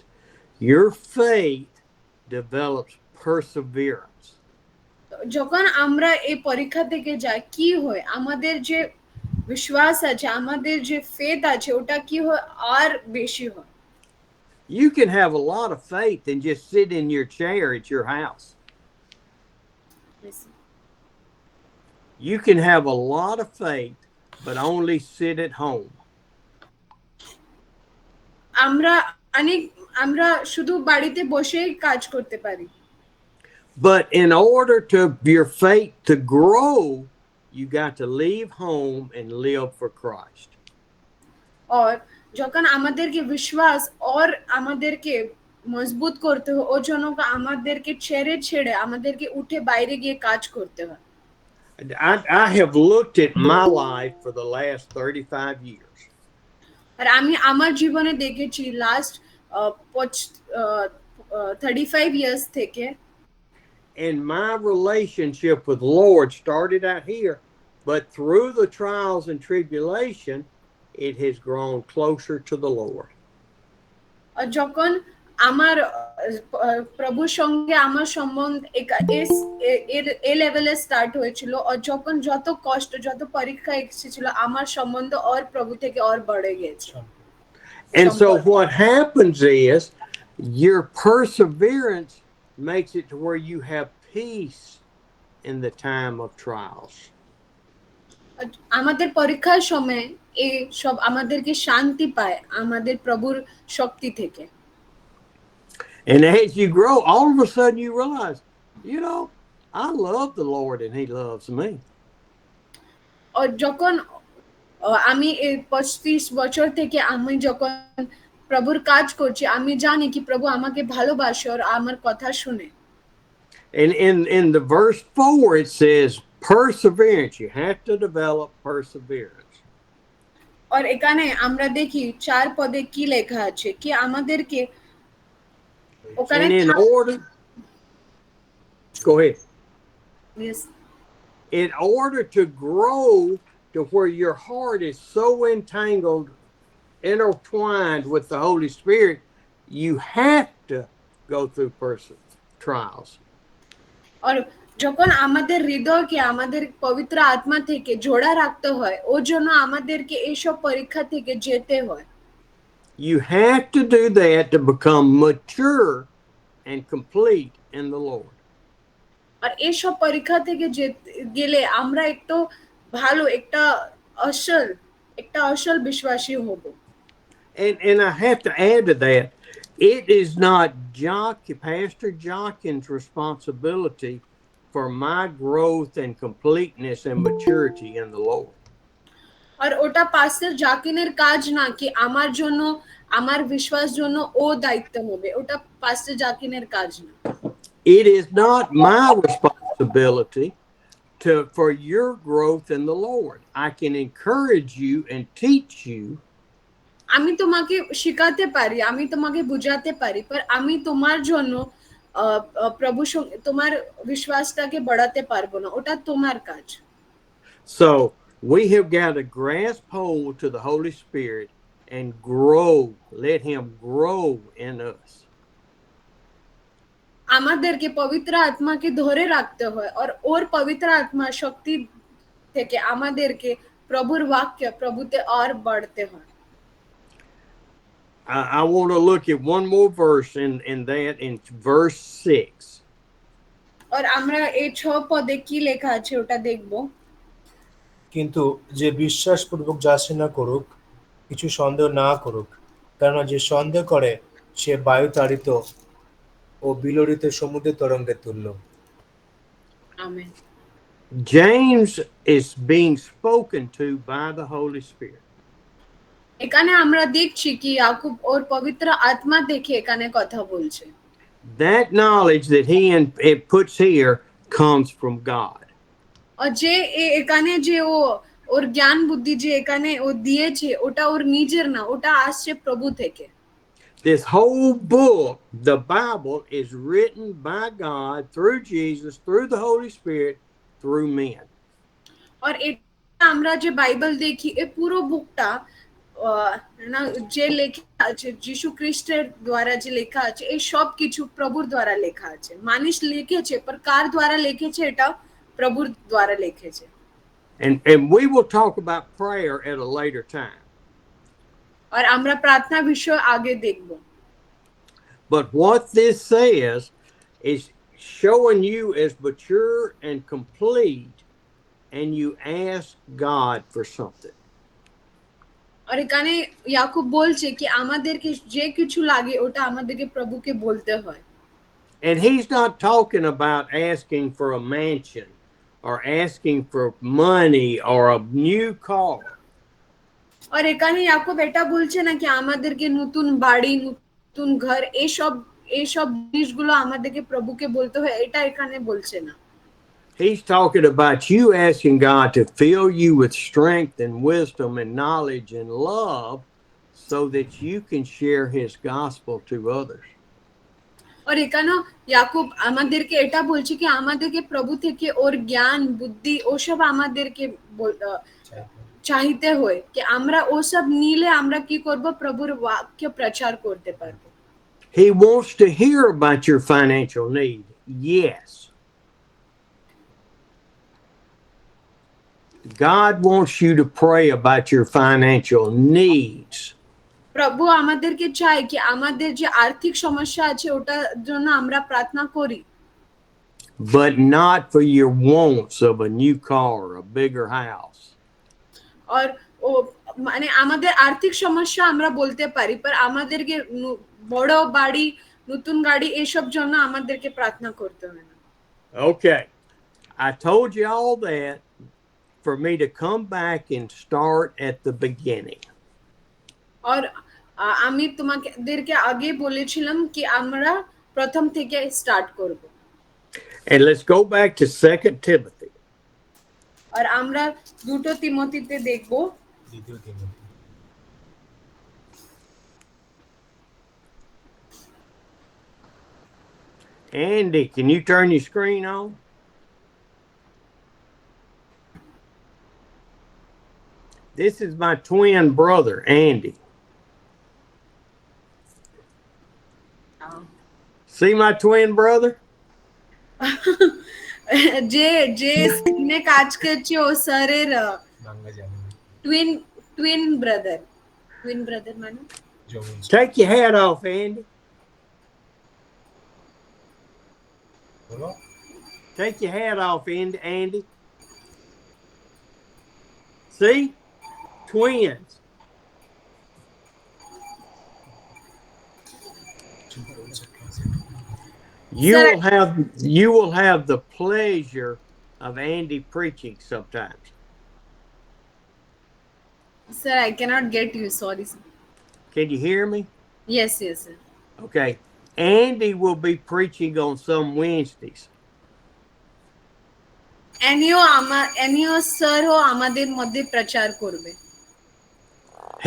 S2: your faith develops perseverance.
S5: যখন আমরা এই পরীক্ষা থেকে যাই কি হয়? আমাদের যে বিশ্বাস আছে, আমাদের যে ফেথ আছে, ওটা কি হয়? আর বেশি হয়।
S2: You can have a lot of faith and just sit in your chair at your house. You can have a lot of faith but only sit at home.
S5: আমরা শুধু বাড়িতে বসেই কাজ করতে পারি।
S2: But in order to your faith to grow, you got to leave home and live for Christ.
S5: और যখন আমাদেরকে বিশ্বাস আর আমাদেরকে মজবুত করতে হয়, ওর জন্য আমাদেরকে ছেড়ে আমাদেরকে উঠে বাইরে গিয়ে কাজ করতে হয়।
S2: I have looked at my life for the last 35 years.
S5: আর আমি আমার জীবনে দেখেছি লাস্ট 35 ইয়ার্স থেকে
S2: And my relationship with the Lord started out here, but through the trials and tribulation, it has grown closer to the Lord.
S5: আর যখন আমার প্রভুর সঙ্গে আমার সম্বন্ধ এ লেভেলে স্টার্ট হয়েছিল, আর যখন যত কষ্ট যত পরীক্ষা এসেছিল আমার সম্বন্ধ আর প্রভু থেকে আর বেড়ে গেছে।
S2: And so
S5: সম্পর্ক।
S2: what happens is your perseverance makes it to where you have peace in the time of trials.
S5: আর আমাদের পরীক্ষার সময় এই সব আমাদেরকে শান্তি পায় আমাদের প্রভুর শক্তি থেকে।
S2: And as you grow, all of a sudden you realize, you know, I love the Lord and He loves me.
S5: আর যখন আমি এই 35 বছর থেকে আমি যখন প্রভুর কাজ করছি, আমি জানি কি প্রভু আমাকে ভালোবাসে আর আমার কথা শুনে।
S2: And in the verse 4, it says perseverance. You have to develop perseverance.
S5: আর এখানে আমরা দেখি 4 পদে কি লেখা আছে কি আমাদেরকে ওখানে
S2: And in order, go ahead.
S5: Yes.
S2: In order to grow to where your heart is so entangled, intertwined with the Holy Spirit, you have to go through trials.
S5: আর যখন আমাদের হৃদয়কে আমাদের পবিত্র আত্মা থেকে জোড়া রাখতে হয়, ওর জন্য আমাদেরকে এইসব পরীক্ষা থেকে যেতে হয়।
S2: You have to do that to become mature and complete in the Lord.
S5: আর এইসব পরীক্ষা থেকে গেলে আমরা একটু ভালো একটা আসল বিশ্বাসী হব।
S2: And I have to add to that, it is not Pastor Jockin's responsibility for my growth and completeness and maturity in the Lord.
S5: আর ওটা পাস্টার জাকিনের কাজ না কি আমার জন্য আমার বিশ্বাস জন্য ও দায়িত্ব নেবে, ওটা পাস্টার জাকিনের কাজ না।
S2: It is not my responsibility for your growth in the Lord. I can encourage you and teach you.
S5: আমি তোমাকে শেখাতে পারি, আমি তোমাকে বুঝাতে পারি, पर আমি তোমার জন্য প্রভু তোমার বিশ্বাসটাকে বাড়াতে পারবো না, ওটা তোমার কাজ।
S2: So we have got to grasp hold to the Holy Spirit and grow. Let Him grow in us.
S5: আমাদেরকে পবিত্র আত্মাকে ধরে রাখতে হয়, আর ওর পবিত্র আত্মা শক্তি থেকে আমাদেরকে প্রভুর বাক্য প্রভুতে আর বাড়তে হয়।
S2: I want to look at one more verse in verse 6.
S5: আর আমরা এই 6 পদে কি লেখা আছে ওটা দেখব।
S1: কিন্তু যে বিশ্বাসপূর্বক যাচনা করুক, কিছু সন্দেহ না করুক, কেননা যে সন্দেহ করে সে বায়ুতাড়িত ও বিলরিত সমুদ্রের তরঙ্গের তুল্য।
S5: Amen.
S2: James is being spoken to by the Holy Spirit.
S5: এখানে আমরা দেখছি কি ইয়াকুব ওর পবিত্র আত্মা দেখে এখানে কথা বলছে।
S2: That knowledge that it puts here comes from God.
S5: আর যে এখানে যে ওর জ্ঞান বুদ্ধি যে এখানে ও দিয়েছে ওটা ওর নিজের না, ওটা আসছে প্রভু থেকে।
S2: This whole book, the Bible, is written by God through Jesus, through the Holy Spirit, through men.
S5: আর এটা আমরা যে বাইবেল দেখি এই পুরো বুকটা না যে লেখা আছে যিশু খ্রিস্টের দ্বারা যে লেখা আছে, এই সব কিছু প্রভুর দ্বারা লেখা আছে। মানুষ লিখেছে, पर কার দ্বারা লিখেছে এটা প্রভুর দ্বারা লিখেছে।
S2: And we will talk about prayer at a later time.
S5: আর আমরা প্রার্থনা বিষয় আগে দেখব।
S2: But what this says is showing you as mature and complete, and you ask God for something.
S5: আর এখানে ইয়াকুব বলছে কি আমাদেরকে যে কিছু লাগে ওটা আমাদেরকে প্রভুকে বলতে হয়।
S2: And he's not talking about asking for a mansion or asking for money or a new car.
S5: আর এখানে ইয়াকুব এটা বলছে না কি আমাদেরকে নতুন বাড়ি নতুন ঘর এইসব জিনিসগুলো আমাদেরকে প্রভুকে বলতে হয়, এটা এখানে বলছে না।
S2: He's talking about you asking God to fill you with strength and wisdom and knowledge and love so that you can share his gospel to others.
S5: और এখানে ইয়াকুব আমাদেরকে এটা বলছে কি আমাদেরকে প্রভু থেকে ওর জ্ঞান বুদ্ধি ওসব আমাদেরকে চাইতে হয় কি আমরা ওসব নিলে আমরা কি করব প্রভুর বাক্য প্রচার করতে পারবো
S2: He wants to hear about your financial need. Yes. God wants you to pray about your financial needs.
S5: প্রভু আমাদেরকে চায় কি আমাদের যে আর্থিক সমস্যা আছে ওটার জন্য আমরা প্রার্থনা করি
S2: But not for your wants of a new car, a bigger house.
S5: আর ও মানে আমাদের আর্থিক সমস্যা আমরা বলতে পারি पर আমাদেরকে বড় বাড়ি নতুন গাড়ি এসব জন্য আমাদেরকে প্রার্থনা করতে হয় না
S2: Okay. I told you all that for me to come back and start at the beginning.
S5: আর আমি তোমাদেরকে আগে বলেছিলাম কি আমরা প্রথম থেকে স্টার্ট করব
S2: And let's go back to 2 Timothy.
S5: আর আমরা দুটো তিমোথীতে দেখব
S1: দ্বিতীয় তিমোথী
S2: Andy, can you turn your screen on? This is my twin brother, Andy. See my twin brother?
S5: যে যে স্ক্রিনে কাজ করছে ও স্যারের
S1: বাংলা জানি না।
S5: টুইন ব্রাদার মানে
S1: Yamuna
S2: Take your hat off, Andy.
S1: বলো
S2: Take your hat off, Andy. See? Twins. You will have the pleasure of Andy preaching sometimes.
S5: Sir, I cannot get you. Sorry, sir.
S2: Can you hear me?
S5: Yes, sir.
S2: Okay. Andy will be preaching on some Wednesdays.
S5: এনিও sir ও আমাদের মধ্যে প্রচার করবে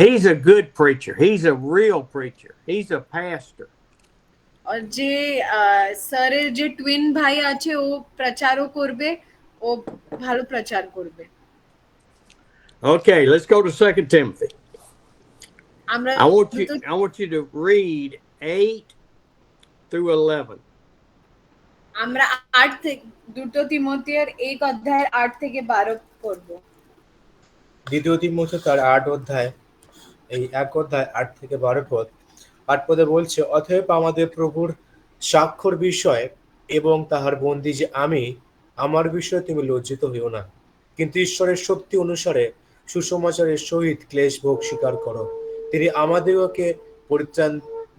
S2: He's a good preacher. He's a real preacher. He's a pastor.
S5: আর যে স্যারের যে twin ভাই আছে ও প্রচারও করবে ও ভালো প্রচার করবে
S2: Okay, let's go to 2 Timothy.
S5: আমরা
S2: I want you to read 8 through 11.
S5: আমরা 8 থেকে দুটো তিমোথীর 1 অধ্যায়ের 8 থেকে 12 পড়ব
S1: দ্বিতীয় তিমোথী তার 8 অধ্যায় এই 1 অধ্যায় 8 থেকে 12 পদ 8 পদে বলছে অতএব আমাদের প্রভুর সাক্ষর বিষয় এবং তাহার বন্দী যে আমি আমার বিষয়ে তুমি লজ্জিত হইও না কিন্তু ঈশ্বরের শক্তি অনুসারে সুসমাচারের সহিত ক্লেশ ভোগ স্বীকার করো তিনি আমাদেরকে পরিত্রাণ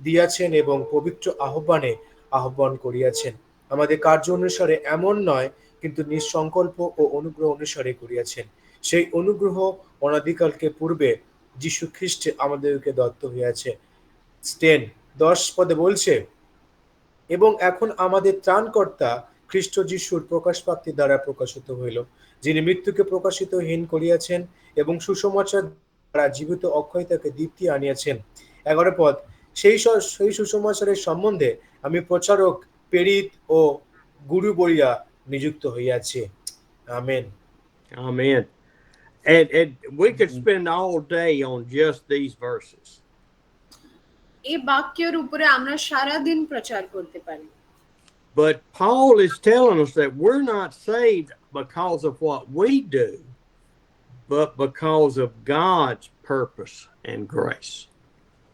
S1: দিয়াছেন এবং পবিত্র আহ্বানে আহ্বান করিয়াছেন আমাদের কার্য অনুসারে এমন নয় কিন্তু নিঃসংকল্প ও অনুগ্রহ অনুসারে করিয়াছেন সেই অনুগ্রহ অনাদিকালকে পূর্বে যীশু খ্রিস্টে আমাদেরকে দত্ত হইয়াছে 10 পদে বলছে এবং এখন আমাদের ত্রাণকর্তা খ্রিস্ট যিশুর প্রকাশপ্রাপ্তি দ্বারা প্রকাশিত হইল যিনি মৃত্যুকে প্রকাশিতহীন করিয়াছেন এবং সুসমাচার দ্বারা জীবিত অক্ষয়তাকে দীপ্তি আনিয়াছেন 11 পদ সেই সুসমাচারের সম্বন্ধে আমি প্রচারক প্রেরিত ও গুরু বলিয়া নিযুক্ত হইয়াছি amen
S2: Amen. And we could spend all day on just these verses.
S5: এই বাক্যের উপরে আমরা সারা দিন প্রচার করতে পারি
S2: But Paul is telling us that we're not saved because of what we do, but because of God's purpose and grace.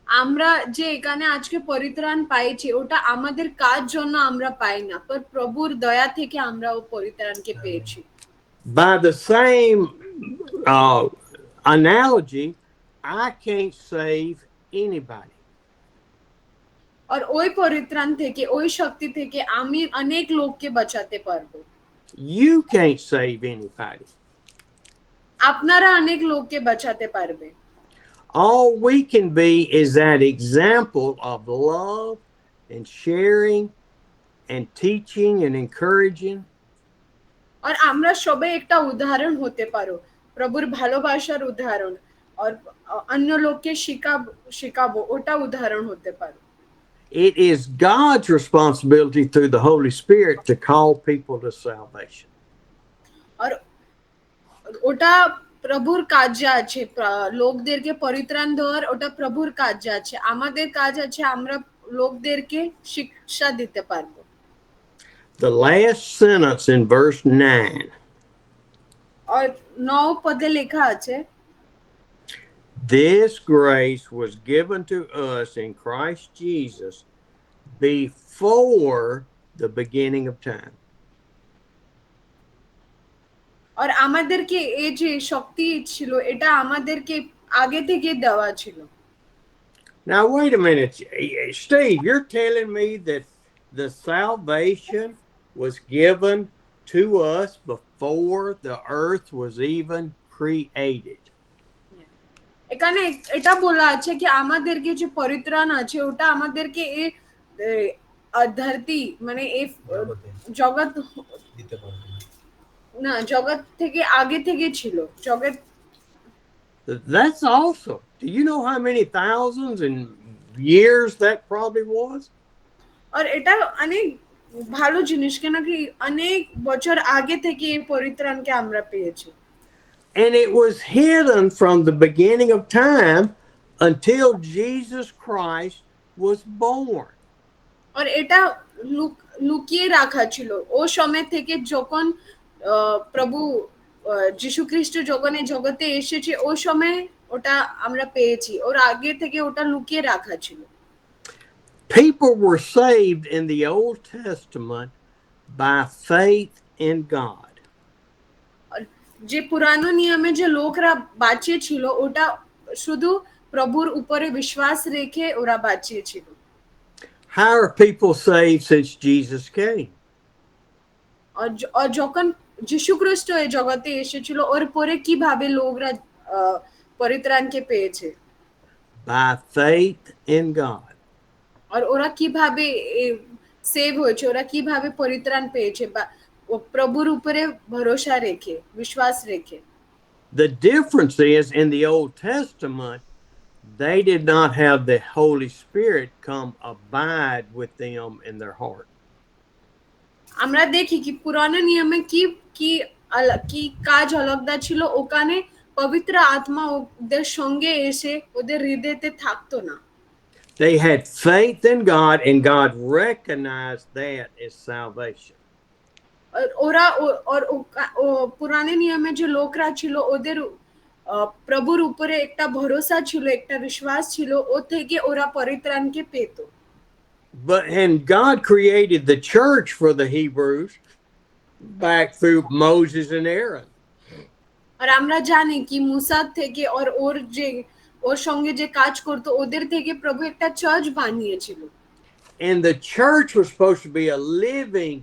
S5: আমরা যে এখানে আজকে পরিত্রাণ পাইছি ওটা আমাদের কাজ জন্য আমরা পাই না पर প্রভুর দয়া থেকে আমরা ও পরিত্রাণকে পেয়েছি
S2: By the same analogy, I can't save anybody.
S5: আর ওই পরিত্রাণ থেকে ওই শক্তি থেকে আমি অনেক লোককে বাঁচাতে পারবো
S2: You can't save anybody.
S5: আপনারা অনেক লোককে বাঁচাতে পারবে
S2: All we can be is that example of love and sharing and teaching and encouraging.
S5: আর আমরা সবাই একটা উদাহরণ হতে পারো প্রভুর ভালোবাসার উদাহরণ और अन्य लोगকে শেখাবো ওটা উদাহরণ হতে পারে।
S2: It is God's responsibility through the Holy Spirit to call people to salvation.
S5: আর ওটা প্রভুর কাজে আছে, লোকদেরকে পরিত্রাণ দেওয়ার ওটা প্রভুর কাজে আছে। আমাদের কাজ আছে আমরা লোকদেরকে শিক্ষা দিতে পারবো।
S2: The last sentence in verse 9.
S5: আর 9 পদে লেখা আছে,
S2: This grace was given to us in Christ Jesus before the beginning of time.
S5: আর আমাদেরকে এই যে শক্তি ছিল এটা আমাদেরকে আগে থেকে দেওয়া ছিল।
S2: Now, wait a minute. Steve, you're telling me that the salvation was given to us before the earth was even created.
S5: এখানে এটা বলা আছে কি আমাদেরকে যে পরিত্রাণ আছে ওটা আমাদেরকে এই ধরতি মানে এই জগৎ
S1: দিতে পারবে
S5: না, জগৎ থেকে আগে থেকে ছিল। জগৎ
S2: That's awesome. Do you know how many thousands and years that probably was?
S5: আর এটা অনেক ভালো জিনিস, কেন কি অনেক বছর আগে থেকে এই পরিত্রাণকে আমরা পেয়েছি।
S2: And it was hidden from the beginning of time until Jesus Christ was born.
S5: আর এটা লুকিয়ে রাখা ছিল ও সময় থেকে যখন প্রভু যীশু খ্রিস্ট যখন এই জগতে এসেছে ও সময় ওটা আমরা পেয়েছি, ওর আগে থেকে ওটা লুকিয়ে রাখা ছিল।
S2: People were saved in the Old Testament by faith in God.
S5: যে পুরানো নিয়মে যে লোকরা বাঁচিয়েছিল ওটা শুধু প্রভুর উপরে বিশ্বাস রেখে ওরা বাঁচিয়েছিল।
S2: How are people saved since Jesus came?
S5: আর যখন যীশু খ্রিস্ট এই জগতে এসেছিল ওর পরে কিভাবে লোকরা পরিত্রাণকে পেয়েছে?
S2: By faith in God.
S5: আর ওরা কিভাবে সেভ হয়েছে, ওরা কিভাবে পরিত্রাণ পেয়েছে? বা প্রভুর উপরে ভরসা রেখে, বিশ্বাস রেখে।
S2: The difference is in the Old Testament, they did not have the Holy Spirit come abide with them in their heart.
S5: আমরা দেখি কি পুরানো নিয়মে কি কি কি কাজ আলাদা ছিল, ওখানে পবিত্র আত্মা ওদের সঙ্গে এসে ওদের হৃদয়তে থাকতো না।
S2: They had faith in God and God recognized that as salvation.
S5: ওরা পুরানো নিয়মে যে লোকরা ছিল ওদের প্রভুর উপরে একটা ভরসা ছিল, একটা বিশ্বাস ছিল, ও থেকে ওরা পরিত্রাণকে পেত।
S2: And God created the church for the Hebrews back through Moses and Aaron.
S5: আর আমরা জানি কি মুসা থেকে আর ওর সঙ্গে যে কাজ করতো ওদের থেকে প্রভু একটা চার্চ বানিয়েছিল।
S2: And the church was supposed to be a living,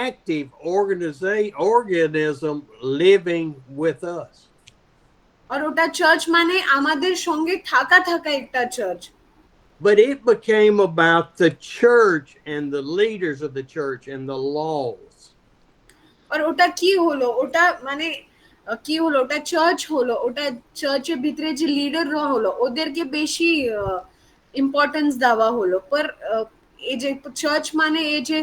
S2: active organism living with us.
S5: আর ওটা চার্চ মানে আমাদের সঙ্গে থাকা একটা church.
S2: But it became about the church and the leaders of the church and the laws.
S5: আর ওটা কি হলো? ওটা মানে কি হলো? ওটা চার্চ হলো, ওটা চার্চের ভিতরে যে লিডাররা হলো ওদেরকে বেশি ইম্পর্টেন্স দেওয়া হলো। পর এই যে চার্চ মানে এই যে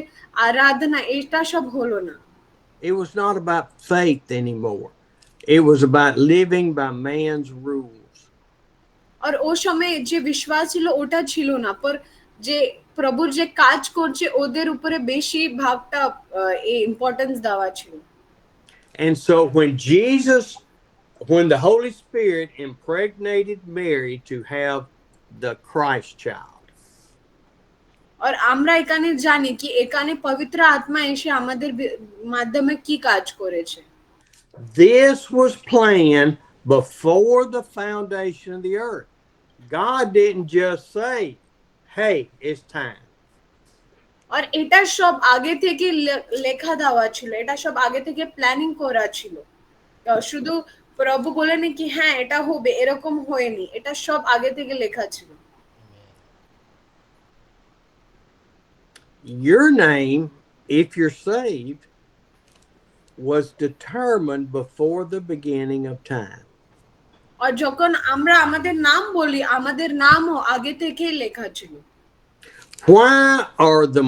S5: আরাধনা এটা সব হলো না।
S2: It was not about faith anymore. It was about living by man's rules.
S5: আর ও সময় যে বিশ্বাস ছিল ওটা ছিল না, পর যে প্রভুর যে কাজ করছে ওদের উপরে বেশি ভাগটা ইম্পর্টেন্স দেওয়া ছিল।
S2: And so when the Holy Spirit impregnated Mary to have the Christ child.
S5: আর আমরা এখানে জানি কি এখানে পবিত্র আত্মা এসে আমাদের মাধ্যমে কি কাজ করেছে।
S2: This was planned before the foundation of the earth. God didn't just say, hey, it's time.
S5: আর এটা সব আগে থেকে লেখা দেওয়া ছিল, এটা সব আগে থেকে প্ল্যানিং করা ছিল। শুধু প্রভু বলেন কি হ্যাঁ এটা হবে, এরকম হয়নি, এটা সব আগে থেকে লেখা ছিল।
S2: Your name, if you're saved, was determined before the beginning of time.
S5: আর যখন আমরা আমাদের নাম বলি আমাদের নামও আগে থেকেই লেখা ছিল।
S2: Why are the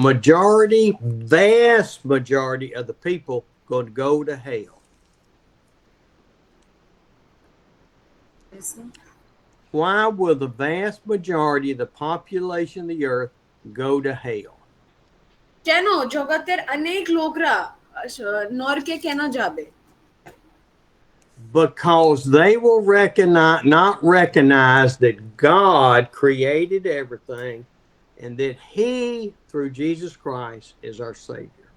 S2: vast majority of the people going to go to hell? Why will the vast majority of the population of the earth go to hell?
S5: কেন জগতের অনেক লোকরা নরকে কেন যাবে?
S2: Because they will not recognize that God created everything and that He, through Jesus Christ, is our Savior.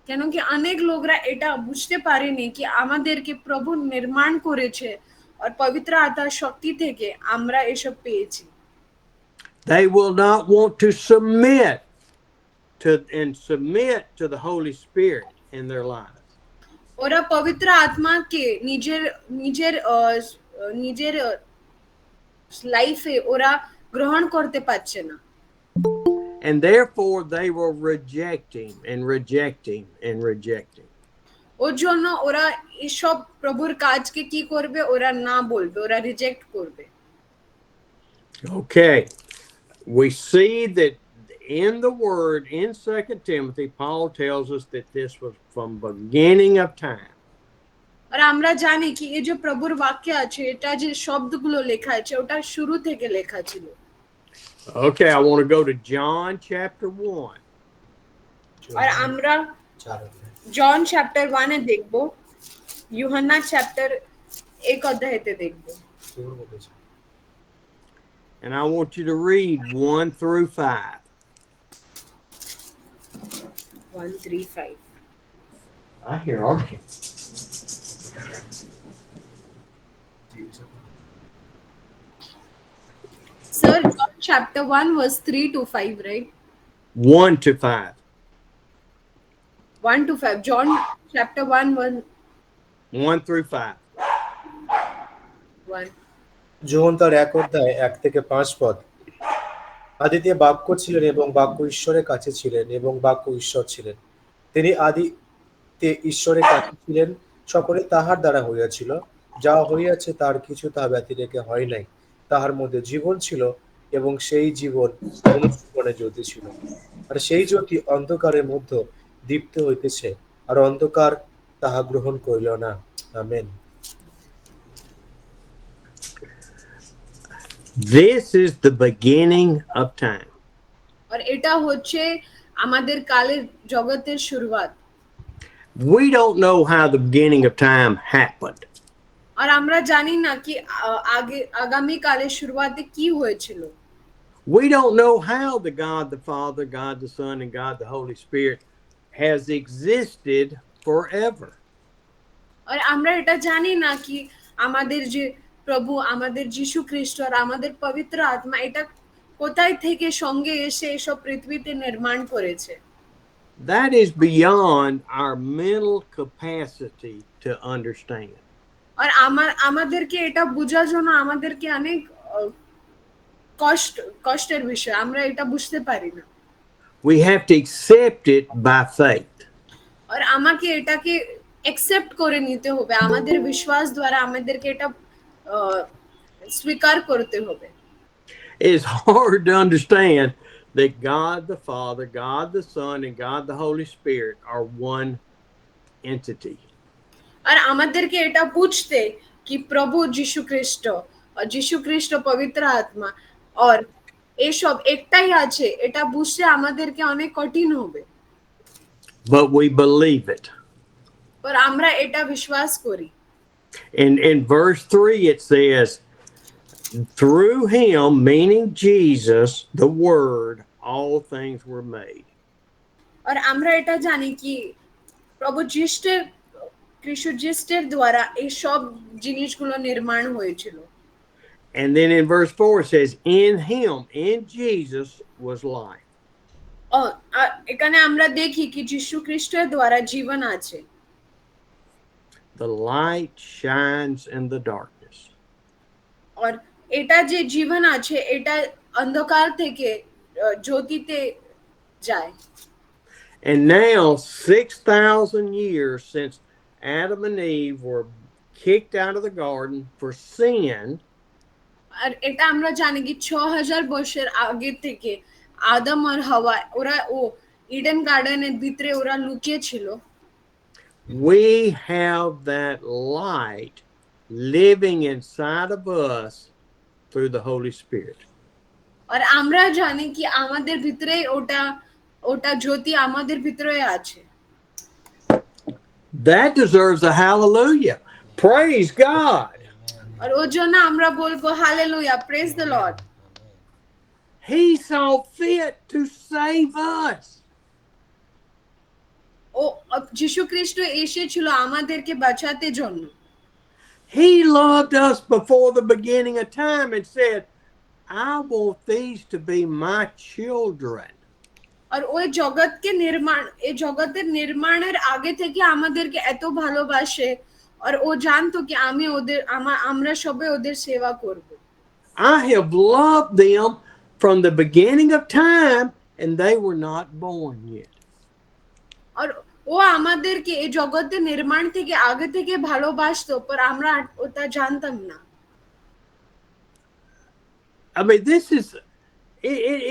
S5: কেন কি অনেক লোকরা এটা বুঝতে পারেনি কি আমাদেরকে প্রভু নির্মাণ করেছে আর পবিত্র আত্মার শক্তি থেকে আমরা এসব পেয়েছি।
S2: They will not want to submit to the Holy Spirit in their lives.
S5: ওরা পবিত্র আত্মাকে নিজের নিজের নিজের লাইফে ওরা গ্রহণ করতে পারছে না।
S2: And therefore they will reject Him and reject Him and reject Him.
S5: ওর জন্য ওরা এসব প্রভুর কাজকে কি করবে? ওরা না বলবে, ওরা রিজেক্ট করবে।
S2: Okay. We see that in the word in 2 Timothy, Paul tells us that this was from beginning of time.
S5: আর আমরা জানি কি এই যে প্রভুর বাক্য আছে এটা যে শব্দগুলো লেখা আছে ওটা শুরু থেকে লেখা ছিল।
S2: Okay, I want to go to John chapter 1.
S5: আর আমরা জন চ্যাপ্টার 1 এ দেখব, ইউহান্না চ্যাপ্টার 1 অধ্যায়তে দেখব।
S2: And I want you to read 1 through 5.
S5: 1 3 5
S2: I hear arguing.
S5: Sir, John chapter 1 verse 3 to 5, right?
S2: 1 to 5.
S5: 1 to 5. John chapter 1
S2: 1 through 5.
S5: 1
S1: যোহন তার 1 অধ্যায় 1 থেকে 5 পদ। আদিতে বাক্য ছিলেন এবং বাক্য ঈশ্বরের কাছে ছিলেন এবং বাক্য ঈশ্বর ছিলেন। তিনি আদিতে ঈশ্বরের কাছে ছিলেন, সকলে তাহার দ্বারা হইয়াছিল, যা হইয়াছে তার কিছু তা ব্যতি রেখে হয় নাই। তাহার মধ্যে জীবন ছিল এবং সেই জীবন মনুষ্যগণে জ্যোতি ছিল, আর সেই জ্যোতি অন্ধকারের মধ্যে দীপ্ত হইতেছে, আর অন্ধকার তাহা গ্রহণ করিল না। Amen.
S2: This is the beginning of time.
S5: আর এটা হচ্ছে আমাদের কালের জগতের শুরুয়াত।
S2: We don't know how the beginning of time happened.
S5: আর আমরা জানি না কি আগামী কালের শুরুয়াতে কি হয়েছিল।
S2: We don't know how the God the Father, God the Son, and God the Holy Spirit has existed forever.
S5: আর আমরা এটা জানি না কি আমাদের যে প্রভু, আমাদের যীশু খ্রিস্ট আর আমাদের পবিত্র আত্মা এটা কোথায় থেকে সঙ্গে এসে এসব পৃথিবীতে নির্মাণ করেছে।
S2: That is beyond our mental capacity to understand.
S5: আর আমাদেরকে এটা বোঝার জন্য আমাদেরকে অনেক কষ্টের বিষয়, আমরা এটা বুঝতে পারি না।
S2: We have to accept it by faith.
S5: আর আমাকে এটাকে অ্যাকসেপ্ট করে নিতে হবে, আমাদের বিশ্বাস দ্বারা আমাদেরকে এটা স্বীকার করতে হবে।
S2: It's hard to understand that God the Father, God the Son, and God the Holy Spirit are one entity.
S5: আর আমাদেরকে এটা বুঝতে কি প্রভু যীশু খ্রিস্ট পবিত্র আত্মা আর এসব একটাই আছে, এটা বুঝতে আমাদেরকে অনেক কঠিন হবে।
S2: But we believe it.
S5: আর আমরা এটা বিশ্বাস করি।
S2: In verse 3 it says, through him, meaning Jesus, the Word, all things were made.
S5: আর আমরা এটা জানি কি প্রভু খ্রিস্টের দ্বারা এই সব জিনিসগুলো নির্মাণ হয়েছিল।
S2: And then in verse 4 it says, in him, in Jesus, was life.
S5: এখানে আমরা দেখি কি যীশু খ্রিস্টের দ্বারা জীবন আছে।
S2: The light shines in the darkness.
S5: আর এটা যে জীবন আছে এটা অন্ধকার থেকে জ্যোতিতে যায়।
S2: And now 6,000 years since Adam and Eve were kicked out of the garden for sin.
S5: আর এটা আমরা জানি কি 6000 বছর আগে থেকে আদম আর হাওয়া ওরা ইডেন গার্ডেনের ভিতরে ওরা লুকিয়ে ছিল।
S2: We have that light living inside of us through the Holy Spirit.
S5: আর আমরা জানি কি আমাদের ভিতরে ওটা জ্যোতি আমাদের ভিতরে আছে।
S2: That deserves a hallelujah. Praise God.
S5: আর ওর জন্য আমরা বলবো hallelujah, praise the Lord.
S2: He saw fit to save us.
S5: ও যিশু খ্রিস্ট এসেছিল আমাদেরকে বাঁচাতে জন্য।
S2: He loved us before the beginning of time and said, I want these to be my children.
S5: আর ওই জগতের নির্মাণের আগে থেকে আমাদেরকে এত ভালোবাসে, আর ও জানতো কি আমরা সবাই ওদের সেবা করব।
S2: I have loved them from the beginning of time and they were not born yet.
S5: আর ও আমাদেরকে এই জগতের নির্মাণ থেকে আগে থেকে ভালোবাসতো, পর আমরা ওটা জানতাম না।
S2: I mean, this is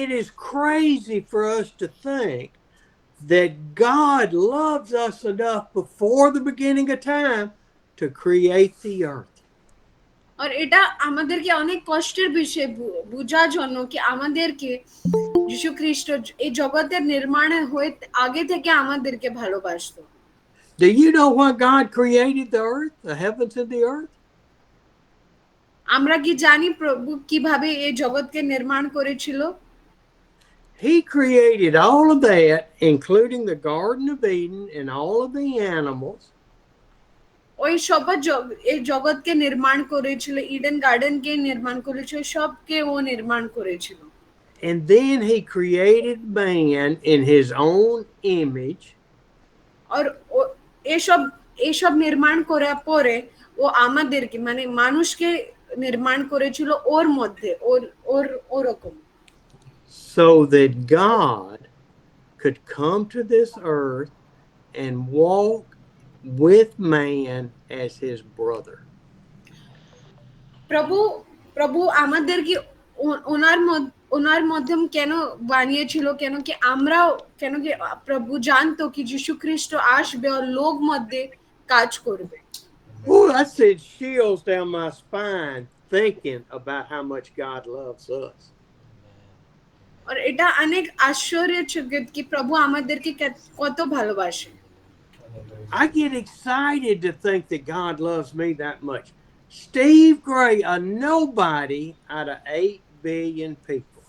S2: it is crazy for us to think that God loves us enough before the beginning of time to create the earth.
S5: আর এটা আমাদেরকে অনেক কষ্টের বিষয় বোঝার জন্য কি আমাদেরকে যিশু খ্রিস্ট এই জগতের নির্মাণে হয়ে আগে থেকে আমাদেরকে ভালোবাসতো।
S2: Do you know why God created the earth, the heavens and the earth?
S5: আমরা কি জানি প্রভু কিভাবে এই জগৎকে নির্মাণ করেছিল?
S2: He created all of that, including the Garden of Eden and all of the animals.
S5: ওই সব এই জগৎকে নির্মাণ করেছিল, ইডেন গার্ডেনকে নির্মাণ করেছিল, সবকে ও নির্মাণ করেছিল।
S2: And then he created man in his own image.
S5: আর এসব নির্মাণ করার পরে ও আমাদেরকে মানে মানুষকে নির্মাণ করেছিল ওর মধ্যে ওরকম,
S2: so that God could come to this earth and walk with man as his brother.
S5: প্রভু আমাদেরকে ওনার মাধ্যম কেন বানিয়েছিল, কেন কি প্রভু জানতো কি যিশু খ্রিস্ট আসবে আর লোক মধ্যে কাজ করবে।
S2: Oh, I sent chills down my spine thinking about how much God loves us.
S5: আর এটা অনেক আশ্চর্যজনক কি প্রভু আমাদেরকে কত ভালোবাসে।
S2: I get excited to think that God loves me that much. Steve Gray, a nobody out of 8 billion people.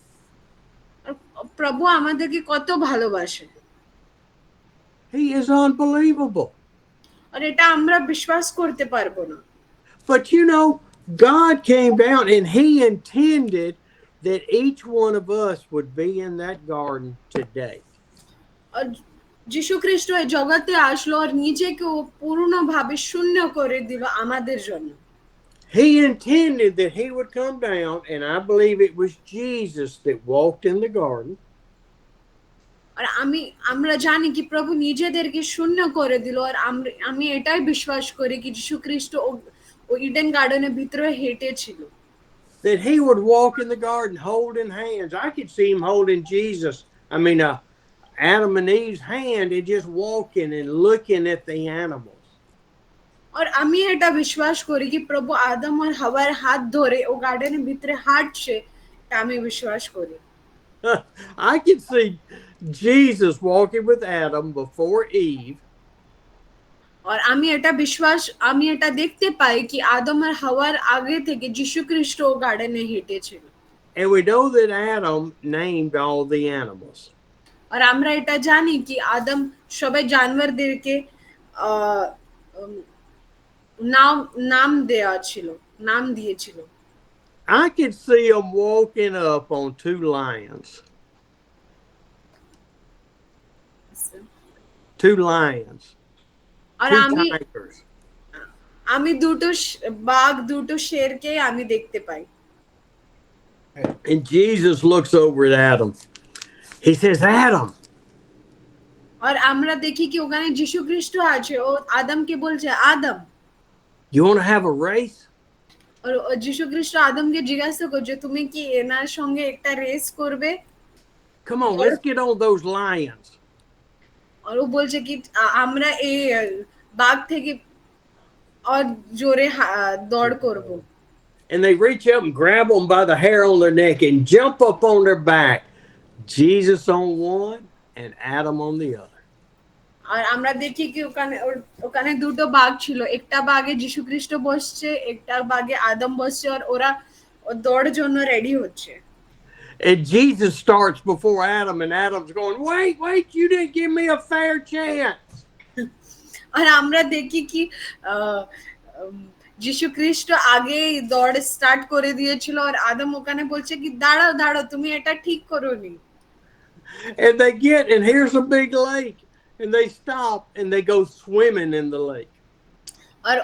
S5: প্রভু আমাদেরকে কত ভালোবাসে।
S2: He is unbelievable.
S5: আর এটা আমরা বিশ্বাস করতে পারবো না।
S2: But you know, God came down and he intended that each one of us would be in that garden today.
S5: আর যিশু খ্রিস্ট এই জগতে আসলো আর নিজেকে পূর্ণভাবে শূন্য করে দিল আমাদের জন্য।
S2: He intended that he would come down, and I believe it was Jesus that walked in the garden.
S5: আর আমরা জানি কি প্রভু নিজেদেরকে শূন্য করে দিল, আর আমি এটাই বিশ্বাস করি কি যিশু খ্রিস্ট ও ইডেন গার্ডেনের ভিতরে হেঁটেছিল।
S2: That he would walk in the garden holding hands. I could see him holding Adam and Eve's hand and just walking and looking at the animals.
S5: আর আমি এটা বিশ্বাস করি কি প্রভু আদম আর হাওয়ার হাত ধরে ও গার্ডেনের ভিতরে হাঁটছে, তা আমি বিশ্বাস করি।
S2: I could see Jesus walking with Adam before Eve.
S5: আর আমি এটা দেখতে পাই কি আদম আর হাওয়ার আগে থেকে যিশু খ্রিস্ট ও গার্ডেনে হেঁটেছিল।
S2: And we know that Adam named all the animals.
S5: আর আমরা এটা জানি কি আদম সবাই জানোয়ারদেরকে নাম দিয়েছিল।
S2: I could see him walking up on 2 lions. 2 lions.
S5: R
S2: 2 tigers.
S5: আমি দুটো বাঘ দুটো শেরকে আমি দেখতে পাই।
S2: And Jesus looks over at Adam. He says, Adam.
S5: আর আমরা দেখি কি ওখানে যিশু খ্রিস্ট আছে, ও আদমকে বলছে, আদম,
S2: You want to have a race?
S5: আর যীশু খ্রিস্ট আদমকে জিজ্ঞাসা করছে তুমি কি এনার সঙ্গে একটা রেস করবে?
S2: Come on, let's get on those lions.
S5: আর ও বলছে কি আমরা এই বাঘ থেকে আর জোরে দৌড় করব।
S2: And they reach up and grab them by the hair on their neck and jump up on their back. Jesus on one and Adam on the other.
S5: আর আমরা দেখি কি ওখানে দুটো বাঘ ছিল, একটা বাঘে যীশু খ্রিস্ট বসছে, একটা বাঘে আদম বসছে, আর ওরা দৌড়ের জন্য রেডি হচ্ছে।
S2: And Jesus starts before Adam, and Adam's going, wait, you didn't give me a fair chance.
S5: আর আমরা দেখি কি যীশু খ্রিস্ট আগে দৌড় স্টার্ট করে দিয়েছিল, আর আদম ওখানে বলছে কি দাঁড়াও তুমি এটা ঠিক করোনি।
S2: And they get, and here's a big lake, and they stop and they go swimming in the lake.
S5: আর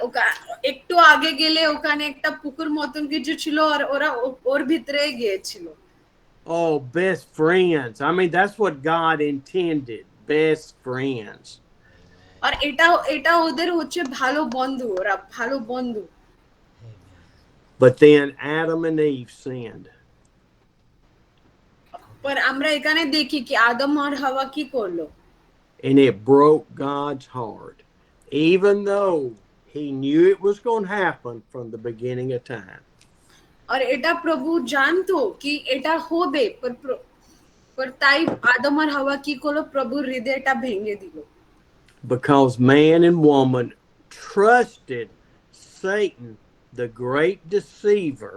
S5: একটু আগে গেলে ওখানে একটা পুকুর মতন কিছু ছিল, আর ওরা ওর ভিতরে গিয়েছিল।
S2: Oh, best friends. I mean, that's what God intended. Best friends.
S5: আর এটা ওদের হচ্ছে ভালো বন্ধু, ওরা ভালো বন্ধু।
S2: But then Adam and Eve sinned.
S5: पर আমরা এখানে দেখি কি আদম আর হাওয়া কি করলো।
S2: And it broke God's heart, even though he knew it was going to happen from the beginning of time.
S5: আর এটা প্রভু জানতো কি এটা হবে, पर তাই আদম আর হাওয়া কি করলো, প্রভুর হৃদয়টা ভেঙে দিল।
S2: Because man and woman trusted Satan, the great deceiver,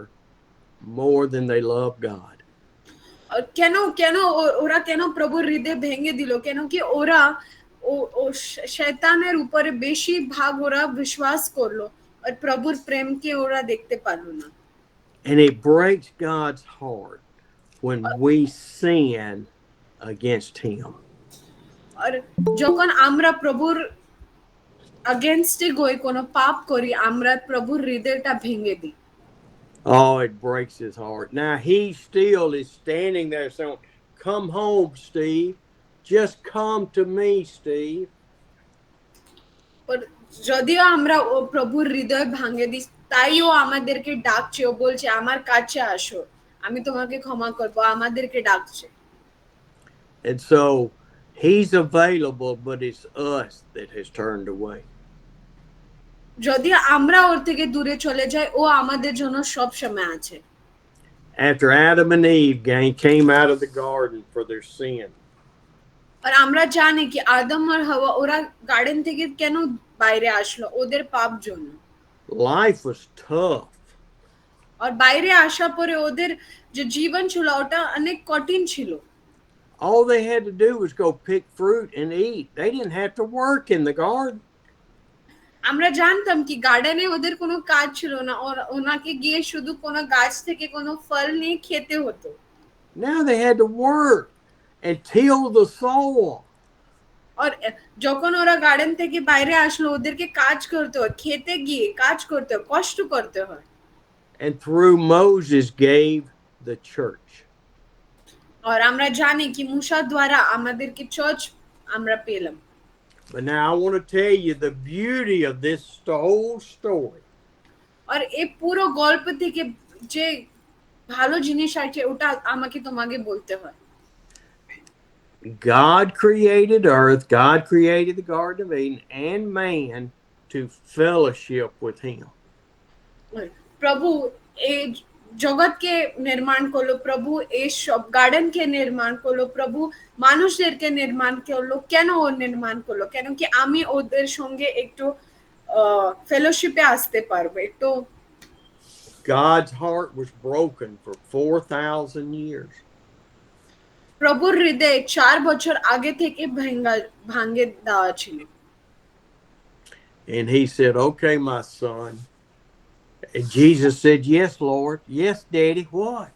S2: more than they loved God.
S5: কেন ওরা কেন প্রভুর হৃদয় ভেঙে দিল? কেন কি ওরা শয়তানের উপরে বেশি ভাগ ওরা বিশ্বাস করলো, আর প্রভুর প্রেমকে ওরা দেখতে পারলো না।
S2: And it breaks God's heart when we sin against him.
S5: আর যখন আমরা প্রভুর against-এ গিয়ে কোনো পাপ করি, আমরা প্রভুর হৃদয়টা ভেঙে দিই।
S2: Oh, it breaks his heart. Now he still is standing there saying, come home, Steve. Just come to me, Steve.
S5: যদিও আমরা ও প্রভুর হৃদয় ভাঙে দিই, তাইও আমাদেরকে ডাকছে, ও বলছে আমার কাছে আসো, আমি তোমাকে ক্ষমা করব, আমাদেরকে ডাকছে।
S2: And so he's available, but it's us that has turned away.
S5: যদি আমরা ওর থেকে দূরে চলে যাই, ও আমাদের জন্য সব সময় আছে।
S2: After Adam and Eve came out of the garden for their sin,
S5: আর আমরা জানি কি আদম আর হাওয়া ওরা গার্ডেন থেকে কেন বাইরে আসলো, ওদের পাপ জন্য।
S2: life was tough.
S5: আর বাইরে আসার পরে ওদের যে জীবন ছিল ওটা অনেক কঠিন ছিল।
S2: All they had to do was go pick fruit and eat. They didn't have to work in the garden.
S5: আমরা জানতাম কি গার্ডেনে ওদের কোনো কাজ ছিল না, ওনাকে গিয়ে শুধু কোনো গাছ থেকে কোনো ফল নিয়ে খেতে হতো।
S2: Now they had to work and till the soil.
S5: আর যখন ওরা গার্ডেন থেকে বাইরে আসলো, ওদেরকে কাজ করতে হয়, খেতে গিয়ে কাজ করতে হয়, কষ্ট করতে হয়।
S2: And through Moses gave the church.
S5: আর আমরা জানি কি মুসা দ্বারা আমাদেরকে চার্চ আমরা পেলাম।
S2: But now I want to tell you the beauty of this whole story.
S5: আর এই পুরো গল্প থেকে যে ভালো জিনিস আছে ওটা আমাকে তোমাকে বলতে হয়।
S2: God created earth, God created the Garden of Eden and man to fellowship with him.
S5: প্রভু এই জগৎকে নির্মাণ করলো, প্রভু এই সব গার্ডেনকে নির্মাণ করলো, প্রভু মানুষদেরকে নির্মাণ করলো। কেন ও নির্মাণ করলো? কেন কি আমি ওদের সঙ্গে একটু ফেলোশিপে আসতে পারবো একটু।
S2: God's heart was broken for 4,000 years.
S5: প্রভুর হৃদয় 4 বছর আগে থেকে ভাঙে দেওয়া ছিল।
S2: And he said, okay, my son. And Jesus said, yes, Lord. Yes, Daddy. What?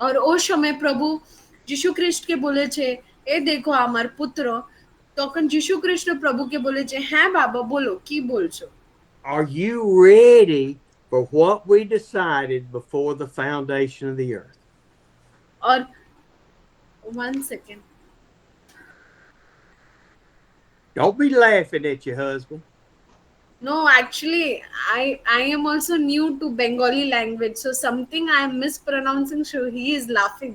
S5: আর ও সময় প্রভু যীশু খ্রিস্টকে বলেছে, এ দেখো আমার পুত্র। তখন যীশু খ্রিস্ট প্রভুকে বলেছে, হ্যাঁ বাবা বলো, কি বলছো?
S2: Are you ready for what we decided before the foundation of the earth?
S5: और 1 second.
S2: Don't be laughing at your husband.
S5: No, actually, I am also new to Bengali language, so something I am mispronouncing, so he is laughing.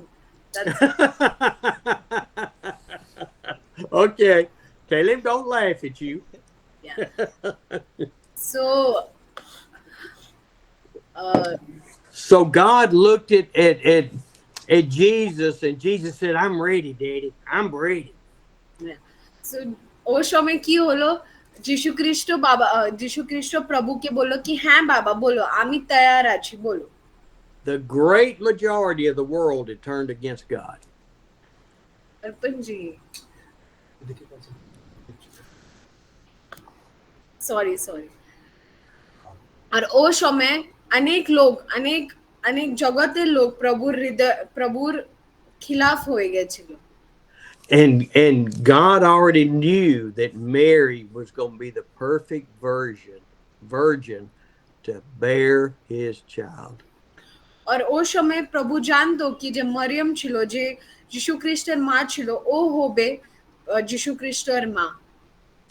S5: That's it.
S2: Okay, Caleb, don't laugh at you.
S5: Yeah. So, uh,
S2: So God looked at Jesus, and Jesus said, "I'm ready, Daddy. I'm ready."
S5: yeah. So ওই সময় কি হলো, যীশু খ্রিস্ট যীশু খ্রিস্ট প্রভুকে বললো কি হ্যাঁ বাবা বলো, আমি তৈয়ার আছি, বলো।
S2: The great majority of the world had turned against God.
S5: Arpan ji, sorry sorry. আর ও সময় অনেক লোক, অনেক অনেক জগতের লোক প্রভুর খিলাফ হয়ে গেছিল।
S2: And God already knew that Mary was going to be the perfect virgin to bear his child.
S5: আর ও সময় প্রভু জানতো কি যে মরিয়ম ছিল, যে যীশু খ্রিস্টের মা ছিল, ও হবে যীশু খ্রিস্টের মা।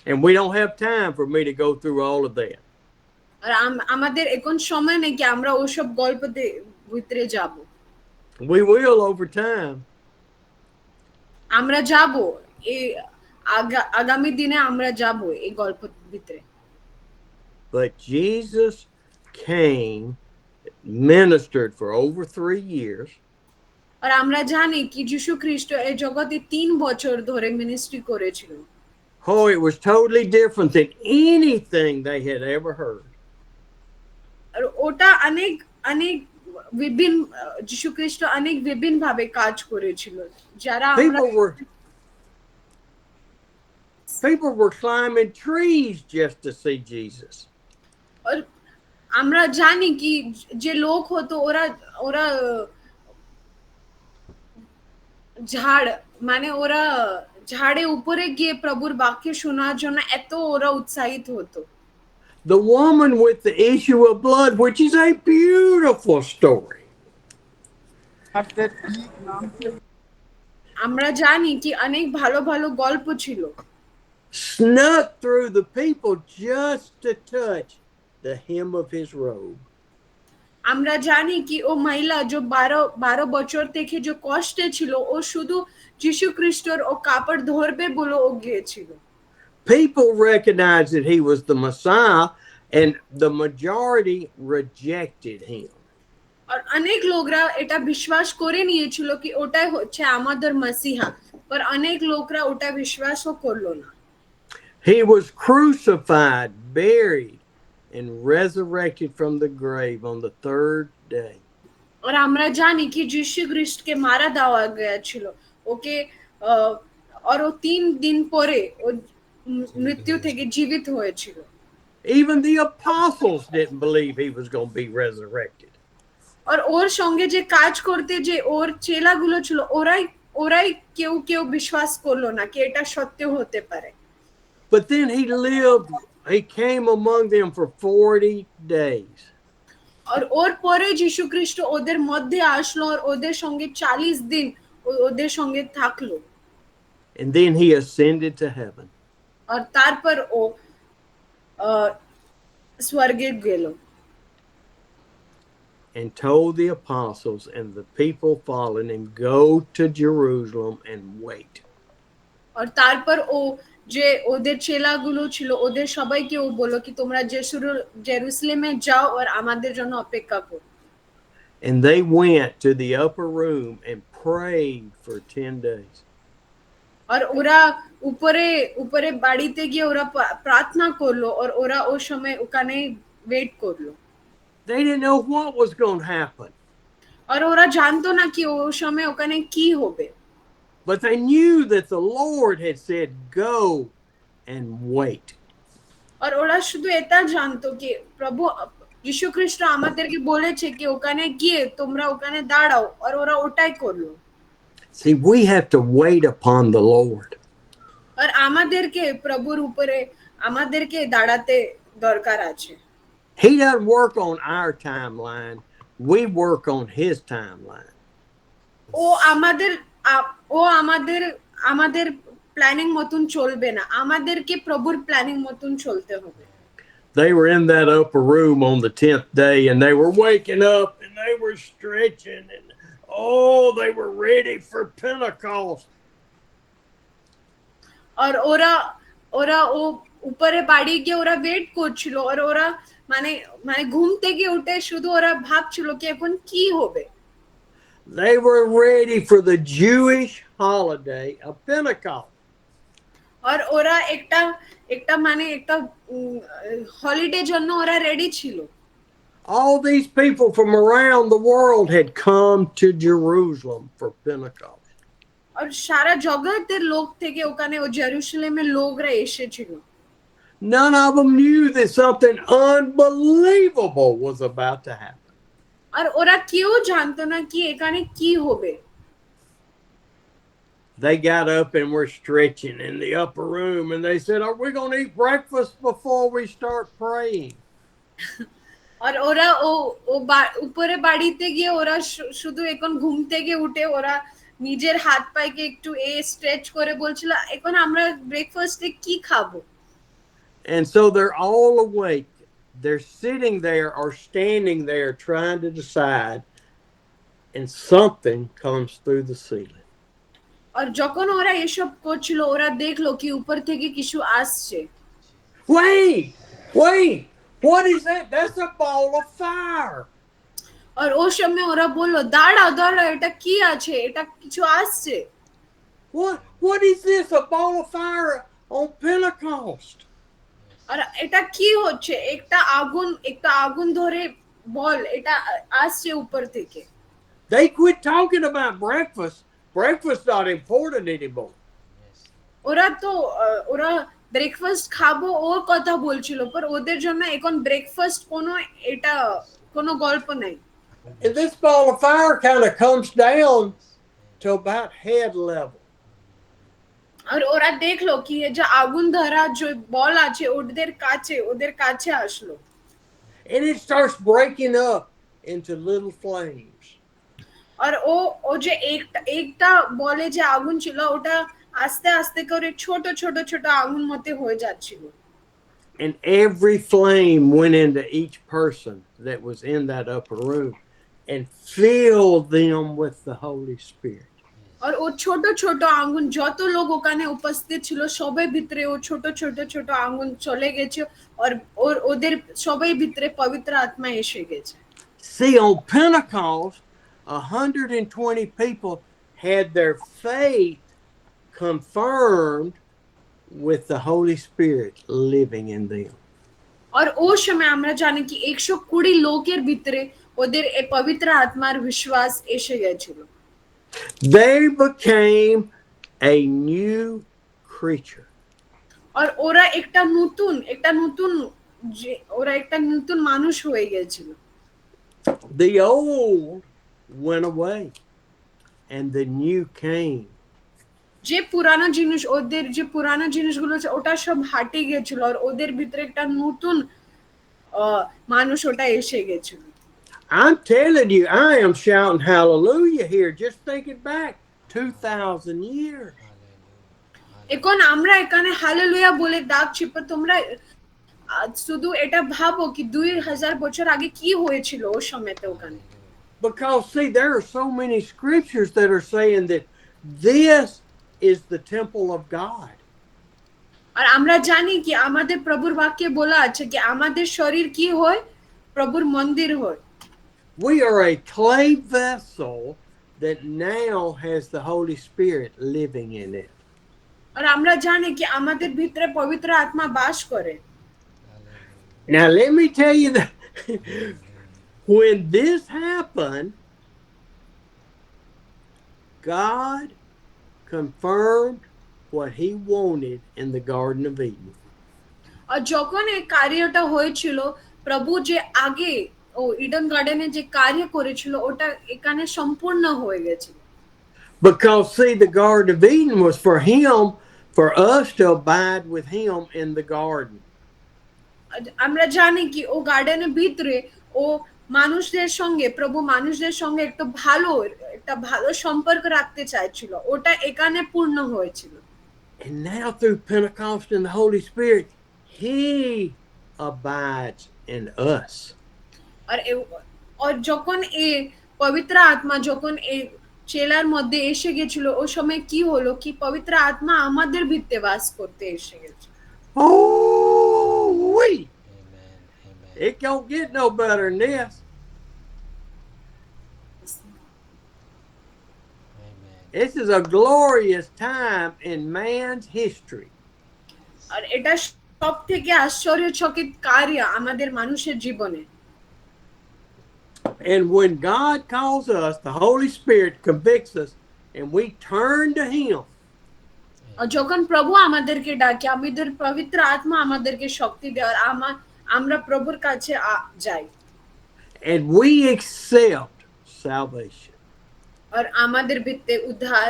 S2: And we don't have time for me to go through all of that.
S5: আর আমাদের এখন সময় নেই কি আমরা ওসব গল্পতে ভিতরে যাব।
S2: We will over time.
S5: আমরা যাব, এই আগামী দিনে আমরা যাব এই গল্পের ভিতরে।
S2: But Jesus came, ministered for over 3 years.
S5: আর আমরা জানি কি যীশু খ্রিস্ট এই জগতে 3 বছর ধরে মিনিস্ট্রি করেছিল।
S2: Oh, it was totally different than anything they had ever heard.
S5: আর ওটা অনেক অনেক বিভিন্ন, যীশু খ্রিস্ট অনেক বিভিন্ন ভাবে কাজ করেছিল, যারা আমরা
S2: People were climbing trees just to see Jesus.
S5: আর আমরা জানি কি যে লোক হতো ওরা ওরা ঝাড় মানে ওরা ঝাড়ে উপরে গিয়ে প্রভুর বাক্য শোনার জন্য এত ওরা উৎসাহিত হতো।
S2: The woman with the issue of blood, which is a beautiful story.
S5: আমরা জানি কি অনেক ভালো ভালো গল্প ছিল।
S2: Snuck through the people just to touch the hem of his robe.
S5: আমরা জানি কি ও মহিলা যে 12 বছর থেকে যে কষ্টে ছিল, ও শুধু যীশু খ্রিস্টর ও কাপড় ধরবে বলে ও গিয়েছিল।
S2: People recognized that he was the Messiah, and the majority rejected him.
S5: আর অনেক লোকরা এটা বিশ্বাস করে নিয়েছিল কি ওটাই হচ্ছে আমাদের মসিহা, पर অনেক লোকরা ওটা বিশ্বাসও করলো না।
S2: He was crucified, buried, and resurrected from the grave on the 3rd day.
S5: আর আমরা জানি কি যীশু খ্রিস্টকে মারা দেওয়া গিয়েছিল, ওকে আর ও 3 দিন পরে ও মৃত্যু থেকে জীবিত হয়েছিল।
S2: Even the apostles didn't believe he was going to be resurrected.
S5: আর ওর সঙ্গে যে কাজ করতে যে ওর চেলাগুলো ছিল, ওরাই কেউ বিশ্বাস করলো না কি এটা সত্য হতে পারে।
S2: But then he came among them for 40 days.
S5: আর ওর পরে যীশু খ্রিস্ট ওদের মধ্যে আসলো আর ওদের সঙ্গে 40 দিন ওদের সঙ্গে থাকলো।
S2: And then he ascended to heaven.
S5: আর তারপর ও স্বর্গে গেল।
S2: And told the apostles and the people following him, go to Jerusalem and wait.
S5: আর তারপর ও যে ওদের চেলাগুলো ছিল ওদের সবাইকে ও বলল কি তোমরা জেরুসালেমে যাও আর আমাদের জন্য অপেক্ষা করো।
S2: And they went to the upper room and prayed for 10 days.
S5: আর ওরা উপরে বাড়িতে গিয়ে ওরা প্রার্থনা করলো আর ওরা ওই সময় ওখানে ওয়েট করলো।
S2: They didn't know what was going to happen.
S5: আর ওরা জানতো না কি ওই সময় ওখানে কি হবে।
S2: But they knew that the Lord had said, go and wait.
S5: আর ওরা শুধু এটা জানতো কি প্রভু যীশু খ্রিস্ট আমাদেরকে বলেছে কি ওখানে গিয়ে তোমরা ওখানে দাঁড়াও, আর ওরা ওটাই করলো।
S2: See, we have to wait upon the Lord.
S5: আর আমাদেরকে প্রভুর উপরে আমাদেরকে দাঁড়াতে দরকার আছে।
S2: He doesn't work on our timeline. We work on his timeline.
S5: ও আমাদের প্ল্যানিং মতন চলবে না, আমাদেরকে প্রভুর প্ল্যানিং মতন চলতে হবে।
S2: they were in that upper room on the 10th day, and they were waking up and they were stretching, and they were ready for Pentecost.
S5: আর ওরা ওরা ও উপরে বাড়ি গিয়ে ওরা ওয়েট করছিল, আর ওরা মানে মানে ঘুম থেকে উঠে শুধু ওরা ভাবছিল কি এখন কি হবে।
S2: They were ready for the Jewish holiday of Pentecost.
S5: আর ওরা একটা একটা মানে একটা হলিডে জন্য ওরা রেডি ছিল।
S2: All these people from around the world had come to Jerusalem for Pentecost.
S5: আর সারা জগতের লোক থেকে ওখানে ও জেরুজালেমের লোকরা এসেছিল।
S2: None of them knew that something unbelievable was about to happen.
S5: আর ওরা কেউ জানতো না কি এখানে কি হবে।
S2: They got up and were stretching in the upper room, and they said, "Are we going to eat breakfast before we start praying?"
S5: আর ওরা উপরে বাড়িতে গিয়ে ওরা শুধু এখন ঘুম থেকে উঠে ওরা নিজের হাত পায়ে একটু স্ট্রেচ করে বলছিল এখন আমরা ব্রেকফাস্টে কি খাবো।
S2: And so they're all awake. They're sitting there or standing there trying to decide, and something comes through the ceiling.
S5: আর যখন ওরা এসব করছিল ওরা দেখলো কি উপর থেকে কিছু আসছে।
S2: Wait! What is that? That's a ball of fire.
S5: আর ওই সময় ওরা বললো দাঁড়াও এটা কি আছে, এটা কিছু আসছে।
S2: What is this? A ball of fire on Pentecost?
S5: আর এটা কি হচ্ছে? একটা আগুন ধরে বল এটা আসছে উপর থেকে।
S2: They quit talking about breakfast. Breakfast's not important anymore.
S5: ওরা ব্রেকফাস্ট খাবো ওর কথা বলছিল, পর ওদের জন্য এখন ব্রেকফাস্ট কোনো গল্প নাই।
S2: And this ball of fire kind of comes down to about head level.
S5: আর ওরা দেখলো কি যে আগুন ধরা যে বল আছে ওদের কাছে আসলো।
S2: And it starts breaking up into little flames.
S5: আর ও যে একটা বলে যে আগুন ছিল ওটা আস্তে আস্তে করে ছোট ছোট ছোট আগুন মতে হয়ে যাচ্ছিল।
S2: And every flame went into each person that was in that upper room and filled them with the Holy Spirit.
S5: আর ও ছোট ছোট আগুন যত লোক ওখানে উপস্থিত ছিল সবাই ভিতরে ও ছোট ছোট ছোট আগুন চলে গেছে, আর ওদের সবাই ভিতরে পবিত্র আত্মা এসে গেছে।
S2: See, on Pentecost, 120 people had their faith confirmed with the Holy Spirit living in them.
S5: আর ওই সময় আমরা জানি কি 120 লোকের ভিতরে ওদের এই পবিত্র আত্মার বিশ্বাস এসে গেছিল।
S2: They became a new creature.
S5: আর ওরা একটা নতুন মানুষ হয়ে গেছিল।
S2: The old went away and the new came.
S5: যে পুরানো জিনিসগুলো ওটা সব হাটে গেছিল আর ওদের ভিতরে একটা নতুন মানুষ ওটা এসে গেছিল।
S2: I'm telling you, I am shouting hallelujah here, just thinking back 2,000 years.
S5: এখন আমরা এখানে হালেলুয়া বলে ডাকছি, পর তোমরা শুধু এটা ভাবো কি 2000 বছর আগে কি হয়েছিল ওই সময়তে ওখানে।
S2: Because see, there are so many scriptures that are saying that this is the temple of God.
S5: আর আমরা জানি কি আমাদের প্রভুর বাক্যে বলা আছে কি আমাদের শরীর কি হয়, প্রভুর মন্দির হয়।
S2: We are a clay vessel that now has the Holy Spirit living in it.
S5: আর আমরা জানি কি আমাদের ভিতরে পবিত্র আত্মা বাস করে।
S2: Now let me tell you that when this happened, God confirmed what he wanted in the Garden of Eden.
S5: আর যখন এই কার্যটা হয়েছিল প্রভু যে আগে ইডেন গার্ডেনে যে কার্য করেছিল ওটা এখানে সম্পূর্ণ হয়ে গেছিল।
S2: Because see, the Garden of Eden was for him, for us to abide with him in the garden.
S5: আমরা জানি কি ও গার্ডেনের ভিতরে ও মানুষদের সঙ্গে প্রভু মানুষদের সঙ্গে একটা ভালো সম্পর্ক রাখতে চাইছিল, ওটা এখানে পূর্ণ হয়েছিল।
S2: And now through Pentecost and the Holy Spirit, he abides in us.
S5: আর যখন এই পবিত্র আত্মা যখন এই চেলার মধ্যে এসে গেছিল ওই সময় কি হলো কি পবিত্র আত্মা আমাদের ভিতরে বাস করতে এসে গেছে
S2: Oh, wee!
S6: Amen. Amen.
S2: It don't get no better than this.
S6: Amen.
S2: This is a glorious time in man's history.
S5: আর এটা সব থেকে আশ্চর্যচকিত কার্য আমাদের মানুষের জীবনে
S2: And when God calls us, the Holy Spirit convicts us, and we turn to Him.
S5: আর যখন প্রভু আমাদেরকে ডাকে আমাদের পবিত্র আত্মা আমাদেরকে শক্তি দেয় আর আমরা প্রভুর কাছে যাই
S2: And we accept salvation.
S5: আর আমাদের ভিতরে উদ্ধার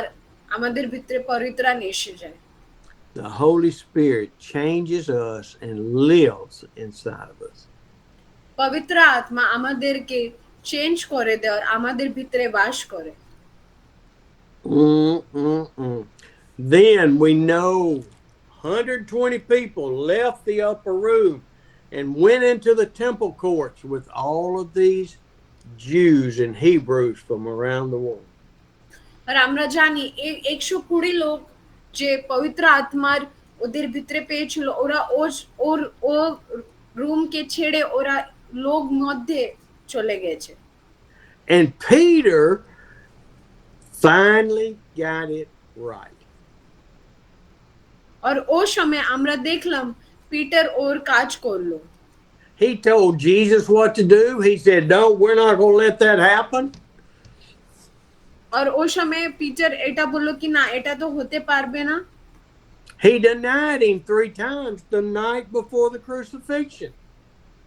S5: আমাদের ভিতরে পরিত্রাণ এসে যায়
S2: The Holy Spirit changes us and lives inside of us.
S5: পবিত্র আত্মা আমাদেরকে চেঞ্জ করে দেয় আর আমাদের ভিতরে বাস করে
S2: Then we know 120 people left the upper room and went into the temple courts with all of these Jews and Hebrews from around the world.
S5: আর আমরা জানি 120 লোক যে পবিত্র আত্মার ওদের ভিতরে পেয়েছিল ওরা ও রুমকে ছেড়ে ওরা লোক মধ্যে চলে গেছে
S2: And Peter finally got it right.
S5: আর ও সময় আমরা দেখলাম পিটার ওর কাজ করলো
S2: He told Jesus what to do. He said, "No, we're not going to let that happen."
S5: আর ও সময় পিটার এটা বললো কি না এটা তো হতে পারবে না
S2: He denied him 3 times the night before the crucifixion.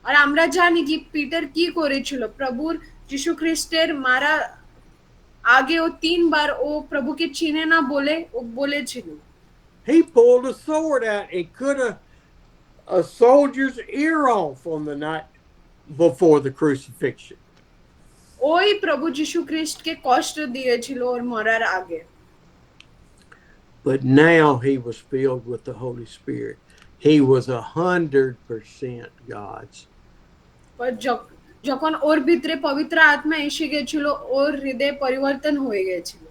S5: আর আমরা জানি কি পিটার কি করেছিল প্রভুর যিশু খ্রিস্টের মারা আগে ও 3 বার ও প্রভুকে চিনে না বলে ও বলেছিল
S2: He pulled a sword out and cut a soldier's ear off on the night before the crucifixion.
S5: ওই প্রভু যিশু খ্রিস্টকে কষ্ট দিয়েছিল ওর মরার আগে
S2: But now he was filled with the Holy Spirit. He was 100% God's.
S5: যখন ওর ভিতরে পবিত্র আত্মা এসে গেছিল ওর হৃদয় পরিবর্তন হয়ে গেছিল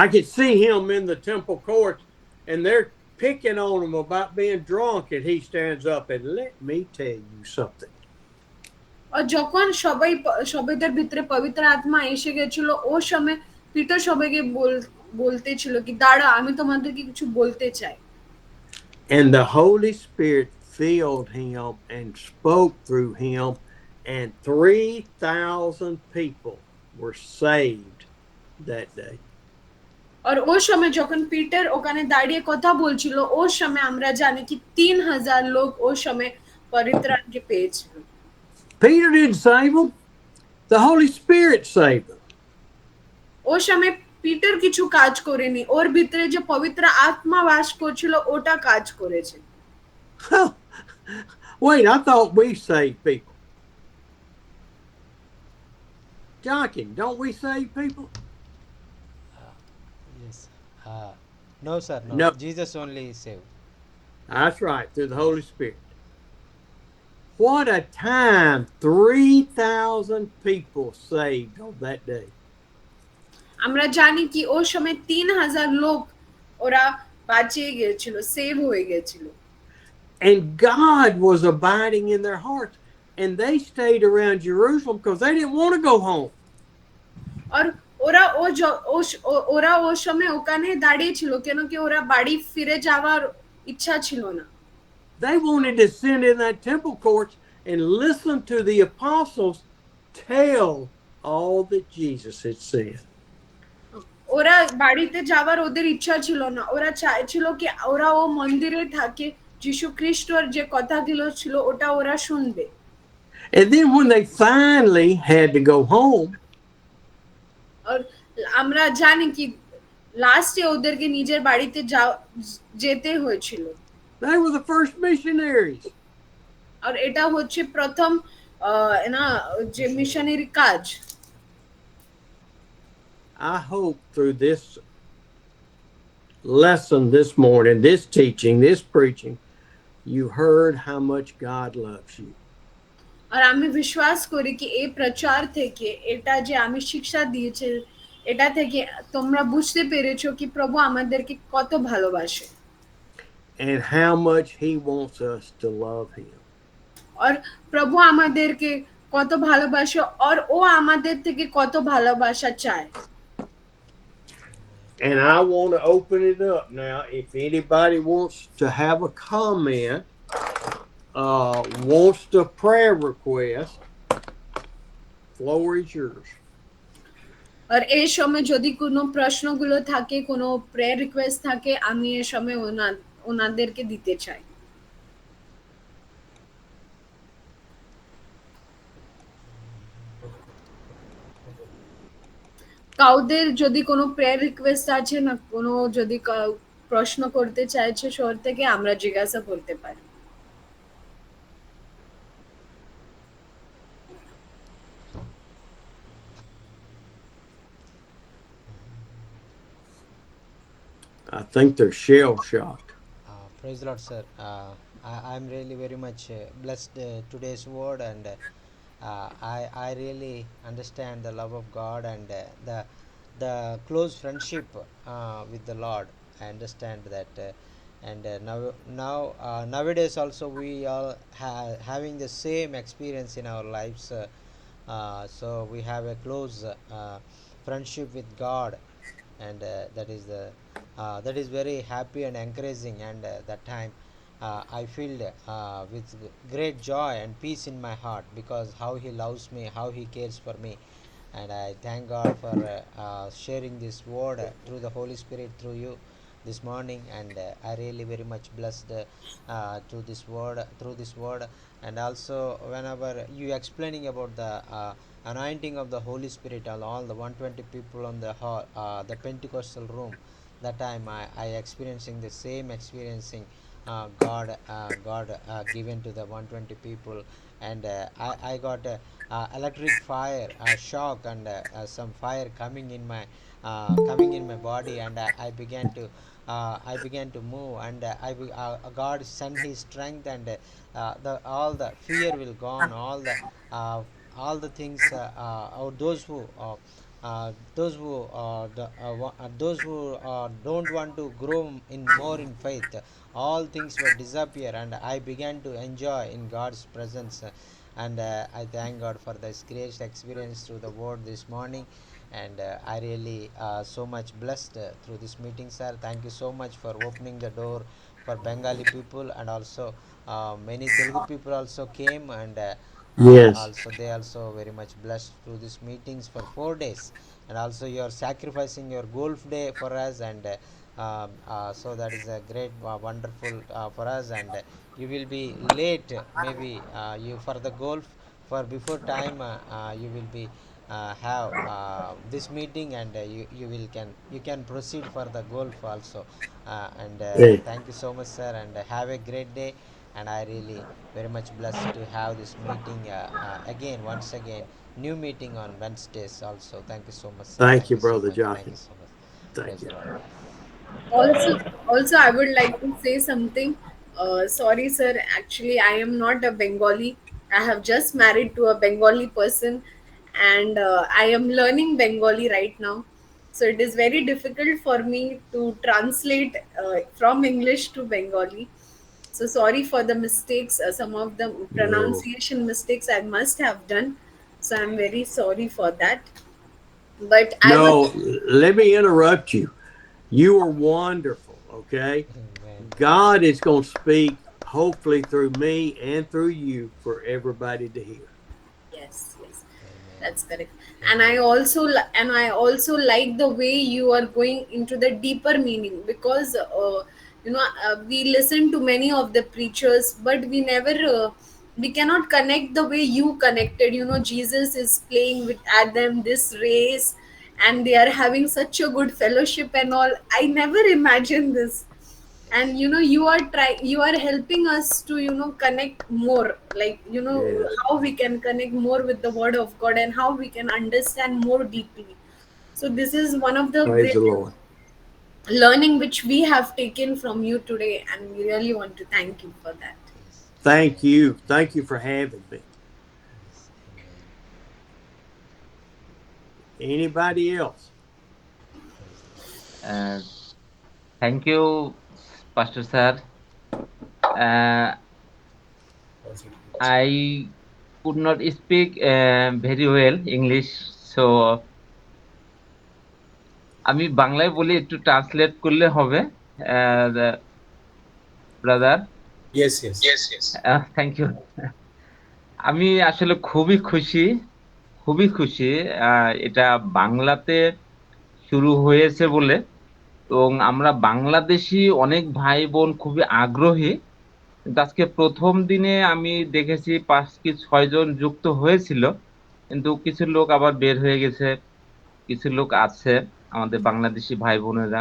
S2: I could see him in the temple courts, and they're picking on him about being drunk, and he stands up and let me tell you something.
S5: আর যখন সবাইদের ভিতরে পবিত্র আত্মা এসে গেছিল ও সময় পিটার সবাইকে বলতেছিল কি দাঁড়া আমি তোমাদেরকে কিছু বলতে চাই
S2: And the Holy Spirit filled him and spoke through him, and 3,000 people were saved that day.
S5: আর ও সময় যখন পিটার ওখানে দাঁড়িয়ে কথা বলছিল ও সময় আমরা জানি কি 3,000 লোক ও সময় পরিত্রাণকে পেয়েছিল
S2: Peter didn't save them. The Holy Spirit saved them.
S5: ও সময় পিটার কিছু কাজ করেনি ওর ভিতরে যে পবিত্র আত্মা বাস করছিল ওটা কাজ করেছে
S2: Wait, I thought we saved people. Johnny, don't we save people?
S6: Yes. No, sir. No.
S2: No.
S6: Jesus only saved.
S2: That's right, through the Holy Spirit. What a time. 3,000 people saved on that day.
S5: আমরা জানি কি ও সময় 3,000 লোক ওরা বাঁচিয়ে গিয়েছিল save হয়ে গিয়েছিল
S2: And God was abiding in their hearts. And they stayed around Jerusalem because they didn't want to go home.
S5: আর ওরা ও সময় ওখানে দাঁড়িয়ে ছিল কেন কি ওরা বাড়ি ফিরে যাওয়ার ইচ্ছা ছিল না
S2: They wanted to sit in that temple courts and listen to the apostles tell all that Jesus had said.
S5: ওরা বাড়িতে যাওয়ার ওদের ইচ্ছা ছিল না ওরা চাইছিল কি ওরা ও মন্দিরে থাকে যিশু খ্রিস্টর যে কথাগুলো ছিল ওটা ওরা শুনবে
S2: And then when they finally had to go home,
S5: আর আমরা জানি কি লাস্টে ওদেরকে নিজের বাড়িতে যেতে হয়েছিল
S2: they were the first missionaries.
S5: আর এটা হচ্ছে প্রথম না যে মিশনারি কাজ
S2: I hope through this lesson this morning, this teaching, this preaching, you heard how much God loves you.
S5: আর আমি বিশ্বাস করি কি এই প্রচার থেকে এটা যে আমি শিক্ষা দিয়েছি এটা থেকে তোমরা বুঝতে পেরেছো কি প্রভু আমাদেরকে কত ভালোবাসে
S2: And how much He wants us to love Him.
S5: আর প্রভু আমাদেরকে কত ভালোবাসে আর ও আমাদের থেকে কত ভালোবাসা চায়
S2: And I want to open it up now. If anybody wants to have a comment, wants to prayer request, floor is yours.
S5: আর এই সময় যদি কোনো প্রশ্নগুলো থাকে কোনো প্রেয়ার রিকোয়েস্ট থাকে আমি এই সময় ওনাদেরকে দিতে চাই কাউদের যদি কোনো প্রেয়ার রিকোয়েস্ট আছে না কোনো যদি প্রশ্ন করতে চাইছে শহর থেকে আমরা জিজ্ঞাসা করতে পারি
S2: I think they're shell shocked.
S6: Praise the Lord, sir. I'm really very much blessed today's word, and I really understand the love of God and the close friendship with the Lord. I understand that, and nowadays also we are having the same experience in our lives. So we have a close friendship with God, and that is very happy and encouraging, and that time I feel with great joy and peace in my heart because how He loves me, how He cares for me, and I thank God for sharing this word through the Holy Spirit through you this morning, and I really very much blessed to this word through this word, and also whenever you explaining about the anointing of the Holy Spirit on all the 120 people on the hall, the Pentecostal room, that time I experiencing the same experiencing God given to the 120 people, and I got electric fire shock, and some fire coming in my body, and I began to move, and God sent His strength, and all the fear will gone, all the things those who don't want to grow in more in faith, all things will disappear, and I began to enjoy in God's presence, and I thank God for this great experience through the word this morning, and I really so much blessed through this meeting, sir. Thank you so much for opening the door for Bengali people, and also many Telugu people also came, and
S2: Yes.
S6: also they also very much blessed through these meetings for 4 days, and also you are sacrificing your golf day for us, and so that is a great wonderful for us, and you will be late maybe you for the golf for before time you will be have this meeting, and you can proceed for the golf also, and
S2: Hey.
S6: thank you so much, sir, and have a great day, and I really very much blessed to have this meeting again once again new meeting on Wednesdays also. Thank you so much, sir.
S2: Thank you,
S6: so
S2: Brother
S6: much.
S2: Johnny.
S6: Thank you so much.
S2: Thank
S6: Praise
S2: you.
S6: the Lord.
S5: also I would like to say something sorry sir actually I am not a Bengali I have just married to a Bengali person and I am learning Bengali right now so it is very difficult for me to translate from English to Bengali so sorry for the mistakes some of the pronunciation mistakes I must have done so I'm very sorry for that but I
S2: No,
S5: was
S2: let me interrupt you. You are wonderful, okay?
S6: Amen.
S2: God is going to speak, hopefully, through me and through you for everybody to hear.
S5: yes
S6: Amen.
S5: that's correct and I also like the way you are going into the deeper meaning because we listen to many of the preachers but we never we cannot connect the way you connected Jesus is playing with Adam this race and they are having such a good fellowship and all I never imagined this and you are helping us to connect more like
S2: Yes.
S5: how we can connect more with the word of God and how we can understand more deeply so this is one of the
S2: Praise
S5: great
S2: the Lord.
S5: learning which we have taken from you today, and we really want to thank you for that.
S6: Yes.
S2: Thank you. Thank you for having me.
S6: Yes. Amen.
S2: Anybody else?
S6: Praise the Lord.
S4: Uh, thank you, Pastor Sir. I could not speak very well English, so আমি বাংলায় বলি, একটু translate করলে হবে brother?
S1: Yes, yes.
S4: Thank you. আমি আসলে খুবই খুশি এটা বাংলাতে শুরু হয়েছে বলে, এবং আমরা বাংলাদেশি অনেক ভাই বোন খুবই আগ্রহী। কিন্তু আজকে প্রথম দিনে আমি দেখেছি ৫ কি ৬ জন যুক্ত হয়েছিল, কিন্তু কিছু লোক আবার বের হয়ে গেছে, কিছু লোক আছে আমাদের বাংলাদেশি ভাই বোনেরা,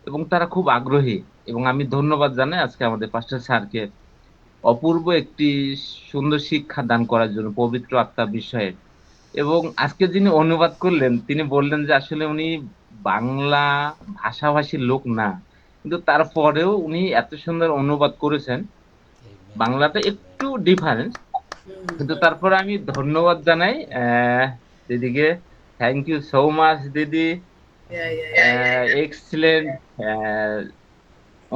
S4: এবং তারা খুব আগ্রহী। এবং আমি ধন্যবাদ জানাই আজকে আমাদের পাস্টার স্যারকে অপূর্ব একটি সুন্দর শিক্ষা দান করার জন্য পবিত্র আত্মা বিষয়ে। এবং আজকে যিনি অনুবাদ করলেন তিনি বললেন যে আসলে উনি বাংলা ভাষাভাষীর লোক না, কিন্তু তারপরেও উনি এত সুন্দর অনুবাদ করেছেন।
S6: Amen.
S4: বাংলাটা
S6: Amen.
S4: একটু ডিফারেন্স, কিন্তু তারপরে আমি ধন্যবাদ জানাই দিদিকে। থ্যাংক ইউ সো মাচ দিদি, এক্সিলেন্ট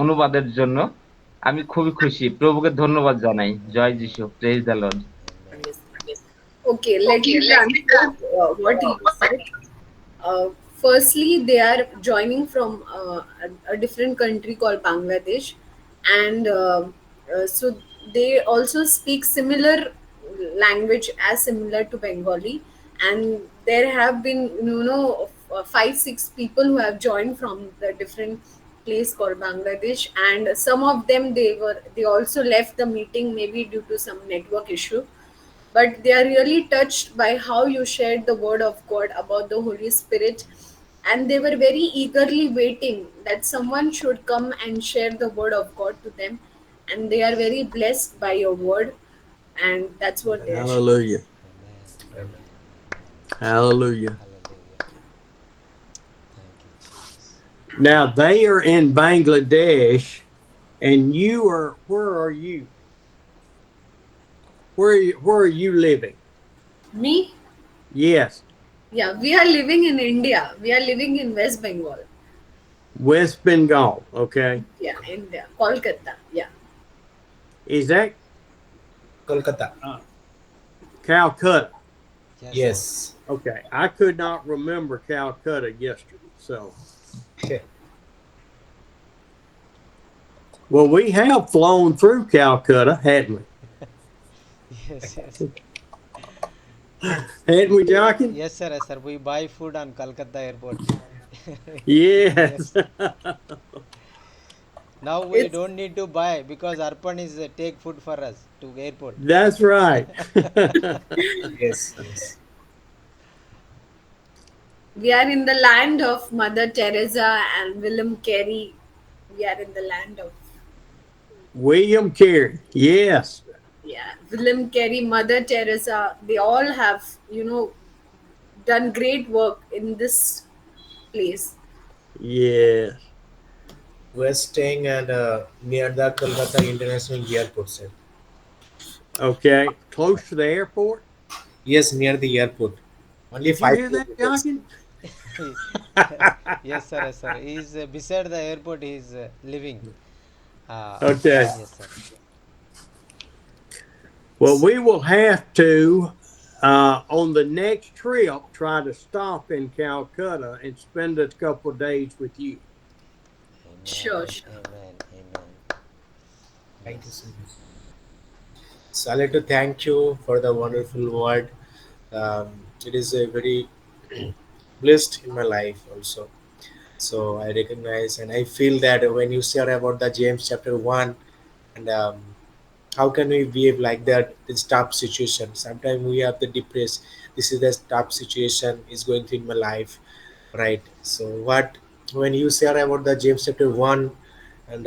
S4: অনুবাদের জন্য। আমি খুবই খুশি, প্রভুকে ধন্যবাদ জানাই। জয় যিশু, praise the Lord.
S6: Amen.
S5: Okay, let me translate what he said. Firstly, they are joining from a different country called Bangladesh, and so they also speak similar language as similar to Bengali. And there have been, 5-6 people who have joined from the different place called Bangladesh, and some of them they also left the meeting maybe due to some network issue, but they are really touched by how you shared the word of God about the Holy Spirit, and they were very eagerly waiting that someone should come and share the word of God to them, and they are very blessed by your word, and that's what they are sharing.
S2: Hallelujah.
S6: Amen.
S2: Hallelujah.
S6: Hallelujah. Thank you, Jesus.
S2: Now they are in Bangladesh, and where are you? Where are you living?
S5: Me?
S2: Yes,
S5: Yeah, we are living in India. We are living in West Bengal.
S2: West Bengal. Okay,
S5: Yeah, India. Kolkata. Yeah.
S2: is that
S1: Kolkata.
S2: Calcutta?
S1: Yes.
S2: Okay, I could not remember Calcutta yesterday, so.
S1: Okay.
S2: Well, we have flown through Calcutta, hadn't we?
S6: Yes, yes.
S2: Hadn't we, Jockey?
S6: Yes, sir. Yes, sir. We buy food on Calcutta airport.
S2: Yes.
S6: Now we
S5: It's-
S6: don't need to buy because Arpan is take food for us to airport.
S2: That's right.
S1: Yes. Yes.
S5: We are in the land of Mother Teresa and William Carey. We are in the land of
S2: William Carey. Yes.
S5: William Carey, Mother Teresa. They all have, done great work in this place.
S2: Yes.
S1: We're staying at near the Kolkata International Airport, sir.
S2: Okay. Close to the airport.
S1: Yes, near the airport. Only
S2: Did you
S1: 5
S2: hear that,
S1: kilometers.
S2: Jockey?
S6: Yes, sir. Yes, sir. He is beside the airport. He is living.
S2: Okay.
S6: Yes, sir.
S2: Well, we will have to, on the next trip, try to stop in Calcutta and spend a couple of days with you.
S6: Amen.
S5: Sure.
S6: Amen. Amen.
S1: Thank you so much. So I'd like to thank you for the wonderful word. It is a very blessed in my life also. So I recognize and I feel that when you share about the James chapter 1, and how can we behave like that in tough situation? Sometimes we have the depressed. This is the tough situation is going through in my life, right? So when you share about the James chapter 1, and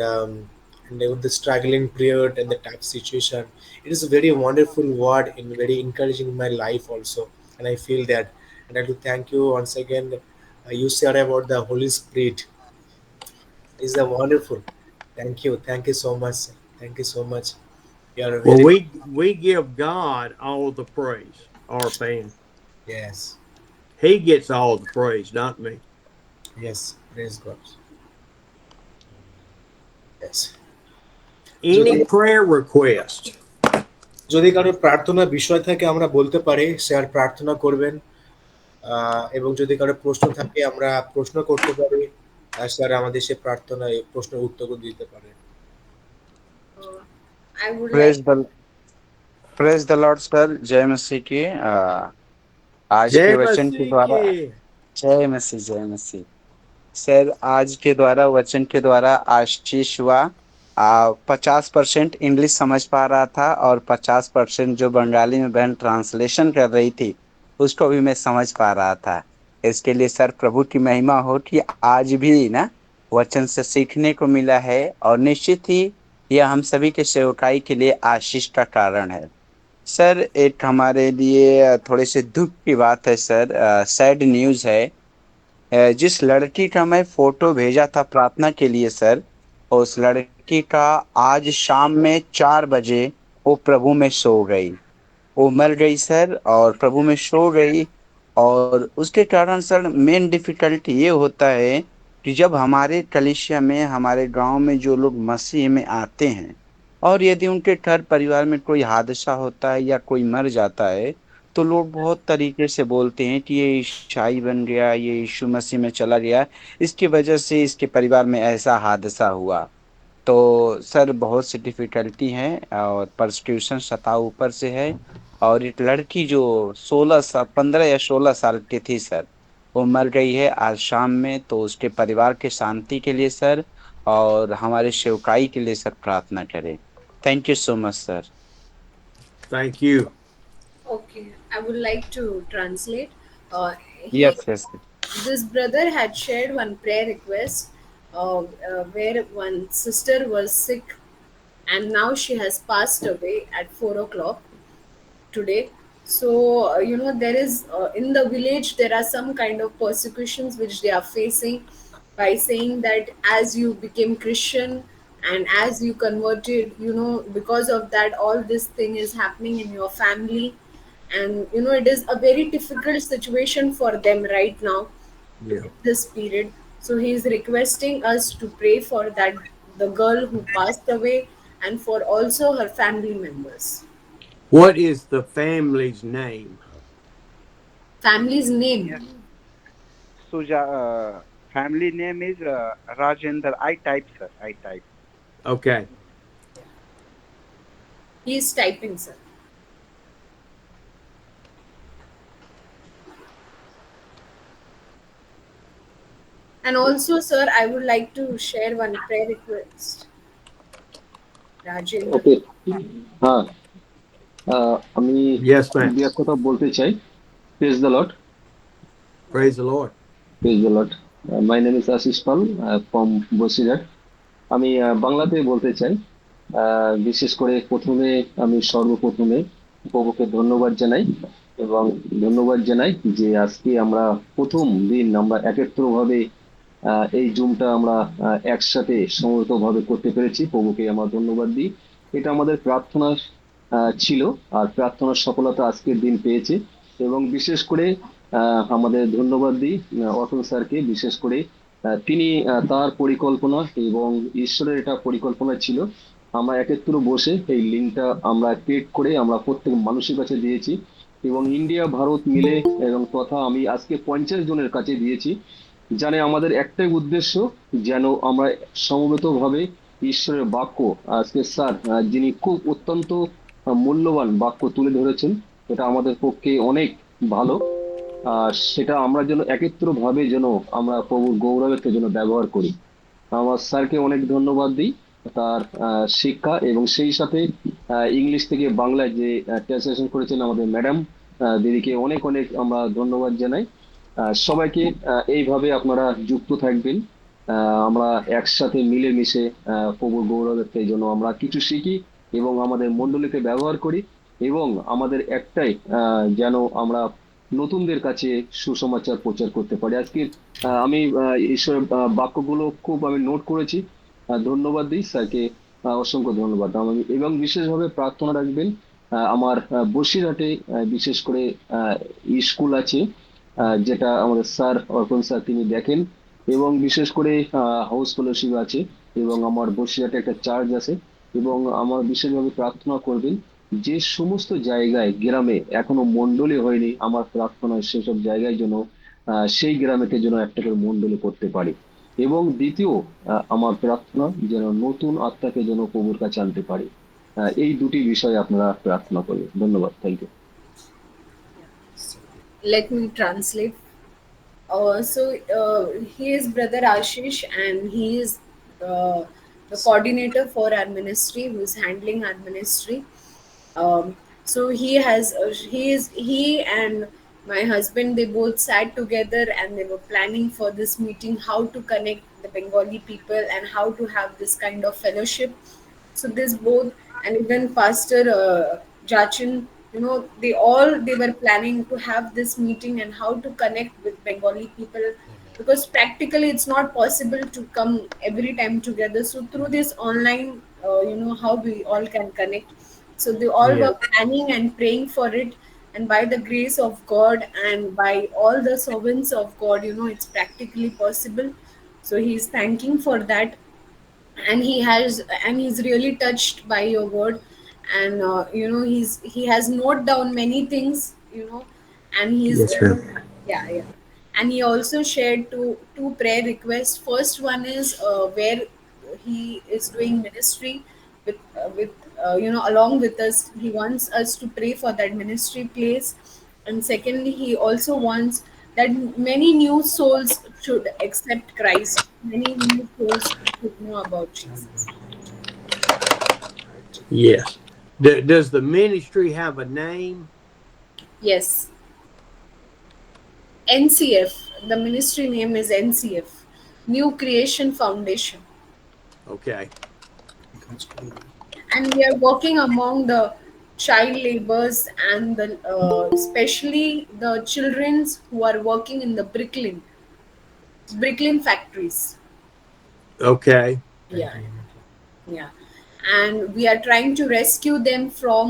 S1: with the struggling period and the tough situation, it is a very wonderful word and very encouraging in my life also, and I feel that. And I do thank you once again. You share about the Holy Spirit. Is a wonderful. Thank you. Thank you so much, sir. Thank you so much. You are
S2: Well,
S1: very
S2: we give God all the praise, our fan.
S1: yes.
S2: He gets all the praise, not me.
S1: Yes. Praise God. Yes.
S2: Any
S1: যদি
S2: prayer request?
S1: যদি কারো প্রার্থনা বিষয় থাকে আমরা বলতে পারি, sir প্রার্থনা করবেন। এবং যদি কারো প্রশ্ন থাকে আমরা প্রশ্ন করতে পারি। স্যার আমাদের সে প্রার্থনায় প্রশ্নের উত্তর দিতে পারেন।
S5: I would like
S7: praise the praise the Lord sir. जय मसीह की। आज के
S2: Jai
S7: वचन के
S2: Masih
S7: द्वारा
S2: ki.
S7: जय मसीह, जय मसीह। सर आज के द्वारा वचन के द्वारा आशीष हुआ। 50% इंग्लिश समझ पा रहा था और 50% जो बंगाली में बहन ट्रांसलेशन कर रही थी उसको भी मैं समझ पा रहा था। इसके लिए सर प्रभु की महिमा हो कि आज भी ना वचन से सीखने को मिला है और निश्चित ही यह हम सभी के सेवकाई के लिए आशीष का कारण है। सर एक हमारे लिए थोड़े से दुख की बात है सर, सैड न्यूज़ है। जिस लड़की का मैं फोटो भेजा था प्रार्थना के लिए सर, उस लड़की का आज शाम में 4 बजे वो प्रभु में सो गई। वो मर गई सर और प्रभु में सो गई। और उसके कारण सर मेन डिफिकल्टी ये होता है कि जब हमारे कलीसिया में, हमारे गांव में जो लोग मसीह में आते हैं और यदि उनके घर परिवार में कोई हादसा होता है या कोई मर जाता है तो लोग बहुत तरीके से बोलते हैं कि ये ईसाई बन गया, ये यीशु मसीह में चला गया, इसकी वजह से इसके परिवार में ऐसा हादसा हुआ। तो सर बहुत सी डिफिकल्टी है और परसिक्यूशन सताव ऊपर से है। और एक लड़की जो 15 या 16 साल की थी सर, वो मर गई है आज शाम में। तो उसके परिवार के शांति के लिए सर और हमारे सेवकाई के लिए सर प्रार्थना करें। Thank you so much sir.
S2: Thank you.
S5: okay. I would like to translate.
S7: Yes yes.
S5: This brother had shared one prayer request where one sister was sick and now she has passed away at 4 o'clock today. So there is in the village there are some kind of persecutions which they are facing by saying that as you became Christian and as you converted, because of that all this thing is happening in your family. And it is a very difficult situation for them right now
S2: Yeah.
S5: in this period. So he is requesting us to pray for that, the girl who passed away, and for also her family members.
S2: What is the family's name?
S5: Family's name.
S7: Yes. Suja, family name is Rajendra. I type sir, I type.
S2: Okay.
S5: He is typing, sir. And also, sir, I would like to share one prayer request. Rajendra.
S8: Okay, হ্যাঁ, আমি
S2: Yes, ma'am.
S8: দু এক কথা বলতে চাই। Praise the Lord.
S2: Praise the Lord.
S8: Praise the Lord. My name is Ashis Pal from Basirhat. আমি বাংলাতে বলতে চাই। বিশেষ করে প্রথমে আমি সর্বপ্রথমে প্রভুকে ধন্যবাদ জানাই এবং ধন্যবাদ জানাই যে আজকে আমরা প্রথম দিন আমরা একত্রভাবে এই জুমটা আমরা একসাথে সমবেতভাবে করতে পেরেছি। প্রভুকে আমরা ধন্যবাদ দিই। এটা আমাদের প্রার্থনা ছিল আর প্রার্থনার সফলতা আজকের দিন পেয়েছে। এবং বিশেষ করে আমাদের ধন্যবাদ দিই অতুল স্যারকে। বিশেষ করে তিনি তার পরিকল্পনা এবং ঈশ্বরের এটা পরিকল্পনা ছিল। আমরা একত্র বসে এই লিঙ্কটা আমরা ক্রিয়েট করে আমরা প্রত্যেক মানুষের কাছে দিয়েছি এবং ইন্ডিয়া ভারত মিলে এবং তথা আমি আজকে 50 জনের কাছে দিয়েছি। জানে আমাদের একটাই উদ্দেশ্য যেন আমরা সমবেতভাবে ঈশ্বরের বাক্য আজকে স্যার যিনি খুব অত্যন্ত মূল্যবান বাক্য তুলে ধরেছেন, এটা আমাদের পক্ষে অনেক ভালো। সেটা আমরা যেন একত্রভাবে যেন আমরা প্রভুর গৌরবের জন্য ব্যবহার করি। আমার স্যারকে অনেক ধন্যবাদ দিই তার শিক্ষা এবং সেই সাথে ইংলিশ থেকে বাংলায় যে ট্রান্সলেশন করেছেন আমাদের ম্যাডাম দিদিকে অনেক অনেক আমরা ধন্যবাদ জানাই। সবাইকে এইভাবে আপনারা যুক্ত থাকবেন। আমরা একসাথে মিলেমিশে প্রভুর গৌরবের জন্য আমরা কিছু শিখি এবং আমাদের মণ্ডলীকে ব্যবহার করি এবং আমাদের একটাই যেন আমরা নতুনদের কাছে সুসমাচার প্রচার করতে পারি। আজকে আমি ঈশ্বরের বাক্যগুলো খুব আমি নোট করেছি। ধন্যবাদ দিই স্যারকে, অসংখ্য ধন্যবাদ। এবং বিশেষভাবে প্রার্থনা রাখবেন আমার বসিরহাটে বিশেষ করে স্কুল আছে, যেটা আমাদের স্যার অর্পণ স্যার তিনি দেখেন, এবং বিশেষ করে হাউস ফেলোশিপ আছে, এবং আমার বসিরহাটে একটা চার্চ আছে। এবং আমার বিশেষভাবে প্রার্থনা করবেন যে সমস্ত জায়গায় গ্রামে এখনো মণ্ডলী হয়নি, আমার প্রার্থনা সেসব জায়গায় যেন সেই গ্রামেতে যেন একটা করে মণ্ডলী করতে পারি। এবং দ্বিতীয় আমার প্রার্থনা যেন নতুন আত্মাকে যেন প্রভুর কাছে আনতে পারি। এই দুটি বিষয়ে আপনারা প্রার্থনা করবেন। ধন্যবাদ। Thank you.
S5: Let me translate. He is Brother Ashish, and he is the coordinator for our ministry, who is handling our ministry. So he and my husband, they both sat together and they were planning for this meeting, how to connect the Bengali people and how to have this kind of fellowship. So this both, and even Pastor Jachin, they were planning to have this meeting and how to connect with Bengali people, because practically it's not possible to come every time together. So through this online, how we all can connect. So they all
S2: Yeah.
S5: were planning and praying for it, and by the grace of God and by all the servants of God, it's practically possible. So he's thanking for that, and he's really touched by your word. And he has noted down many things, and
S2: Yes, sir.
S5: yeah. And he also shared two prayer requests. First one is where he is doing ministry with along with us. He wants us to pray for that ministry place. And secondly, he also wants that many new souls should accept Christ. Many new souls should know about Jesus.
S2: Yes. Does the ministry have a name?
S5: Yes. NCF. The ministry name is NCF, New Creation Foundation.
S2: Okay.
S5: And we are working among the child laborers and especially the children who are working in the bricklin factories.
S2: Okay.
S5: Yeah. And we are trying to rescue them from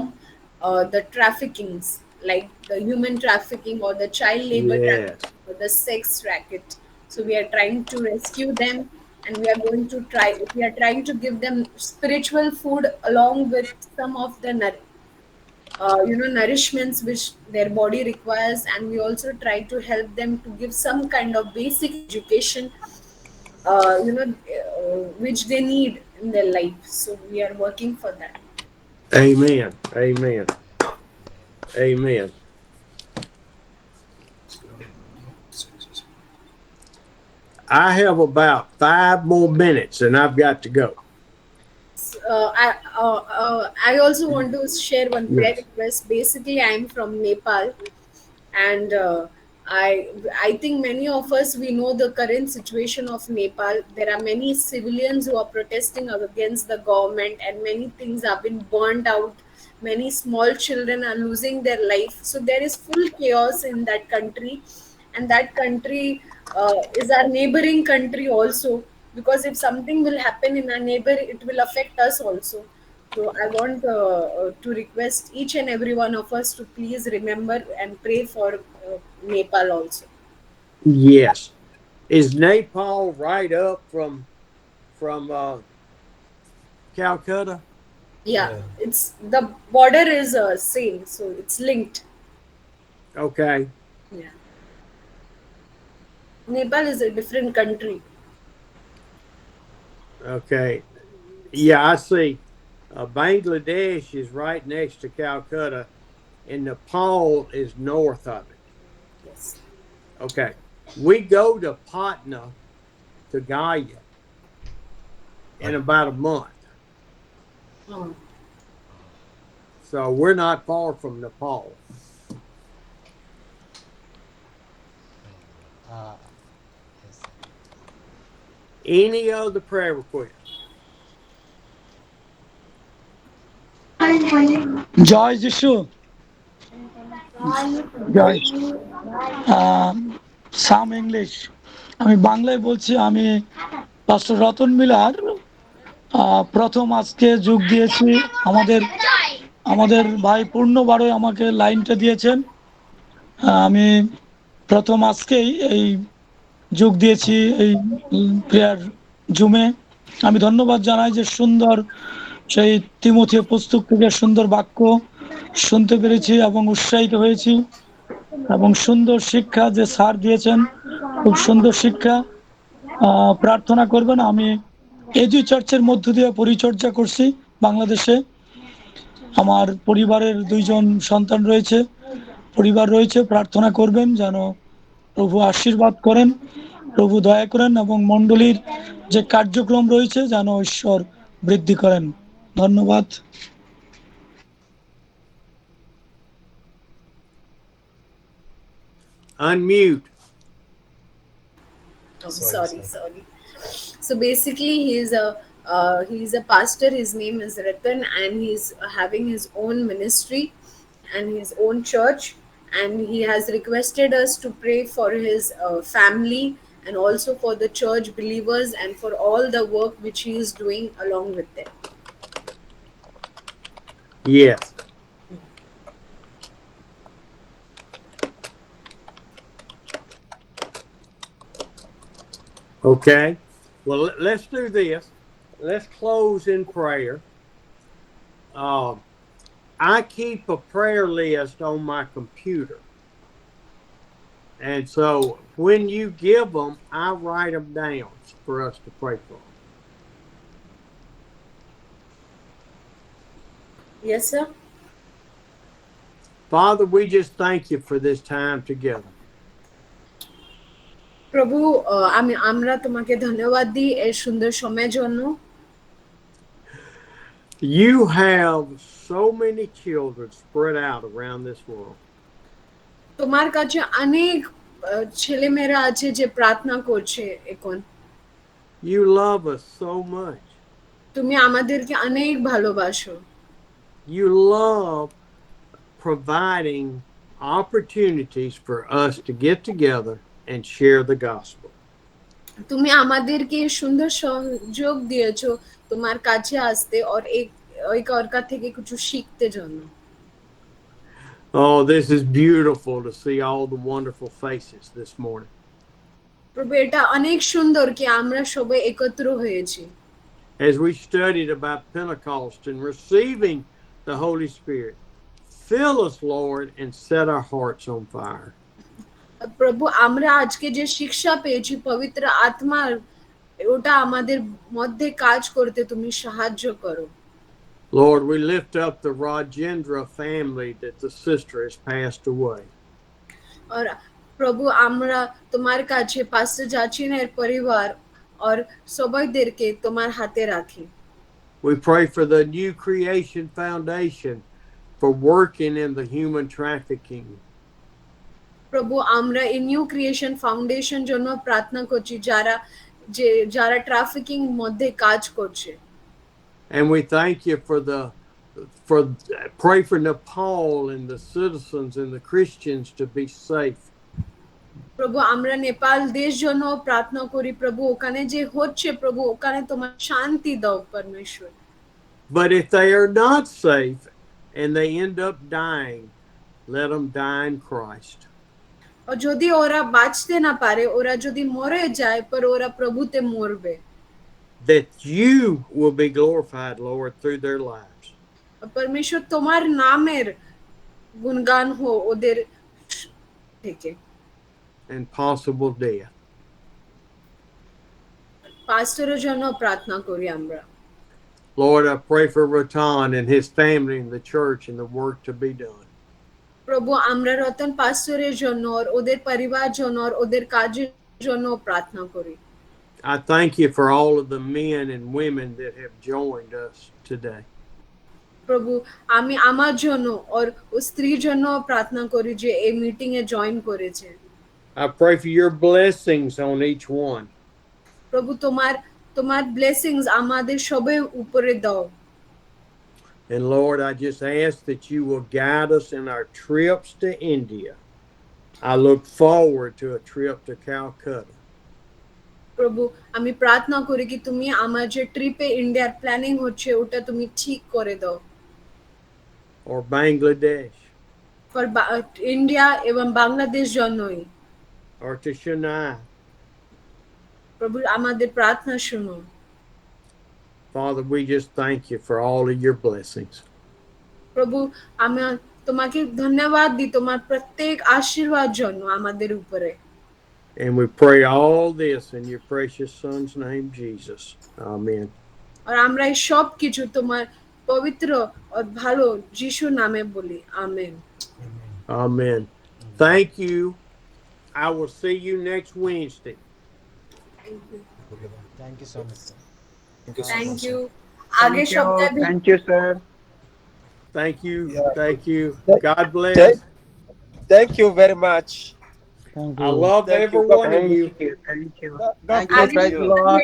S5: the traffickings, like the human trafficking or the child labor
S2: Yes.
S5: trafficking or the sex racket. So we are trying to rescue them, and we are trying to give them spiritual food along with some of the nourishments which their body requires. And we also try to help them to give some kind of basic education, which they need in their life. So we are working for that.
S2: Amen. Amen. Amen. I have about 5 more minutes and I've got to go.
S5: I also want to share one prayer
S2: Yes.
S5: request. Basically, I'm from Nepal, and I think many of us, we know the current situation of Nepal. There are many civilians who are protesting against the government, and many things have been burnt out. Many small children are losing their life. So there is full chaos in that country, and that country is our neighboring country also. Because if something will happen in our neighbor, it will affect us also. So I want to request each and every one of us to please remember and pray for Nepal also.
S2: Yes. Is Nepal right up from Calcutta?
S5: Yeah, it's the border is same, so it's linked.
S2: Okay.
S5: Yeah, Nepal is a different country.
S2: Okay. Yeah, I see. Bangladesh is right next to Calcutta, and Nepal is north of it.
S5: Yes.
S2: Okay. We go to Patna, to Gaya, in about a month.
S5: Oh.
S2: So we're not far from Nepal.
S6: Yes, sir.
S2: Any other prayer requests?
S9: জয় যিশু। জয় some English. আমি বাংলায় বলছি। আমি পাস্টর Ratan Miller প্রথম আজকে যোগ দিয়েছি। আমাদের আমাদের ভাই পূর্ণবারে আমাকে লাইনটা দিয়েছেন। আমি প্রথম আজকেই এই যোগ দিয়েছি এই প্রেয়ার জুমে। আমি ধন্যবাদ জানাই যে সুন্দর সেই তিমথিয় পুস্তক থেকে সুন্দর বাক্য শুনতে পেরেছি এবং উৎসাহিত হয়েছি, এবং সুন্দর শিক্ষা যে স্যার দিয়েছেন, খুব সুন্দর শিক্ষা। প্রার্থনা করবেন। আমি এজু চার্চের মধ্য দিয়ে পরিচর্যা করছি বাংলাদেশে। আমার পরিবারের 2 জন সন্তান রয়েছে, পরিবার রয়েছে। প্রার্থনা করবেন যেন প্রভু আশীর্বাদ করেন, প্রভু দয়া করেন, এবং মণ্ডলীর যে কার্যক্রম রয়েছে যেন ঈশ্বর বৃদ্ধি করেন। ধন্যবাদ।
S2: Unmute.
S5: Sorry. So basically, he's a pastor. His name is Ratan, and he's having his own ministry and his own church. And he has requested us to pray for his family and also for the church believers and for all the work which he is doing along with them.
S2: Yes. Okay. Well, let's do this. Let's close in prayer. I keep a prayer list on my computer. And so when you give them, I write them down for us to pray for.
S5: Yes, sir.
S2: Father, we just thank you for this time together.
S5: প্রভু, আমরা তোমাকে ধন্যবাদ দিই এই সুন্দর সময়ের জন্য।
S2: You have so many children spread out around this world.
S5: তোমার কাছে অনেক ছেলেমেয়েরা আছে যে প্রার্থনা করছে এখন।
S2: You love us so much.
S5: তুমি আমাদেরকে অনেক ভালোবাসো।
S2: You love providing opportunities for us to get together and share the gospel.
S5: তুমি আমাদেরকে সুন্দর সুযোগ দিয়েছো তোমার কাছে আসতে আর এক অর্কা থেকে কিছু শিখতে জন্য।
S2: Oh, this is beautiful to see all the wonderful faces this morning.
S5: প্রভু, এটা অনেক সুন্দর কি আমরা সবাই একত্র হয়েছি।
S2: As we studied about Pentecost and receiving the Holy Spirit, fill us, Lord, and set our hearts on fire.
S5: প্রভু, আমরা আজকে যে শিক্ষা পেয়েছি পবিত্র আত্মার, ওটা আমাদের মধ্যে কাজ করতে তুমি সাহায্য করো।
S2: Lord, we lift up the Rajendra family that the sister has passed away.
S5: আর প্রভু, আমরা তোমার কাছে পাস্টার জাচিনের পরিবার আর সবাইদেরকে তোমার হাতে রাখি।
S2: We pray for the New Creation Foundation for working in the human trafficking.
S5: প্রভু, আমরা এই নিউ ক্রিয়েশন ফাউন্ডেশন জন্য প্রার্থনা করছি যারা ট্রাফিকিং মধ্যে কাজ করছে।
S2: And we thank you pray for Nepal and the citizens and the Christians to be safe.
S5: প্রভু, আমরা নেপাল দেশ জন্য প্রার্থনা করি প্রভু, ওখানে যে হচ্ছে প্রভু ওখানে তোমার শান্তি দাও পরমেশ্বর।
S2: But if they are not safe and they end up dying, let them die in Christ.
S5: আর যদি ওরা বাঁচতে না পারে, ওরা যদি মরে যায়, পর ওরা প্রভুতে মরবে।
S2: That you will be glorified, Lord, through their lives.
S5: পরমেশ্বর তোমার নামের গুণগান হো ওদের থেকে।
S2: And possible death.
S5: পাস্টরের জন্য প্রার্থনা করি আমরা।
S2: Lord, I pray for Ratan and his family and the church and the work to be done.
S5: প্রভু, আমরা রতন পাস্টরের জন্য আর ওদের পরিবার জন্য আর ওদের কাজের জন্য প্রার্থনা করি।
S2: I thank you for all of the men and women that have joined us today.
S5: প্রভু, আমি আমার জন্য আর ও স্ত্রীর জন্য প্রার্থনা করি যে এই মিটিং এ জয়েন করেছে।
S2: I pray for your blessings on each one.
S5: প্রভু, তোমার ব্লেসিংস আমাদের সবার উপরে দাও।
S2: And Lord, I just ask that you will guide us in our trips to India. I look forward to a trip to Calcutta.
S5: প্রভু আমি প্রার্থনা করি কি তুমি আমার যে ট্রিপে ইন্ডিয়ার প্ল্যানিং হচ্ছে ওটা তুমি ঠিক করে দাও
S2: Or Bangladesh.
S5: ফর ইন্ডিয়া এবং বাংলাদেশ জন্যই
S2: Or to Chennai.
S5: প্রভু আমাদের প্রার্থনা শুনো
S2: Father, we just thank you for all of your blessings.
S5: প্রভু আমি তোমাকে ধন্যবাদ দিই তোমার প্রত্যেক আশীর্বাদ জন্য আমাদের উপরে
S2: And we pray all this in your precious Son's name, Jesus. Amen.
S5: আর আমরা এই সব কিছু তোমার পবিত্র ও ভালো যিশুর নামে বলি amen
S2: Amen. Thank you. I will see you next Wednesday.
S6: Thank you so much, sir.
S5: Thank you আগের সপ্তাহে
S7: Thank you, sir.
S2: Thank you.
S10: Yeah.
S2: Thank you.
S10: Thank-
S2: God bless.
S10: Thank you very much.
S9: Thank
S2: I
S9: you.
S2: love
S10: Thank
S2: every
S10: you.
S2: one of you.
S7: Thank you.
S10: God
S7: Thank you.
S10: bless
S7: Praise
S10: you.
S7: the Lord.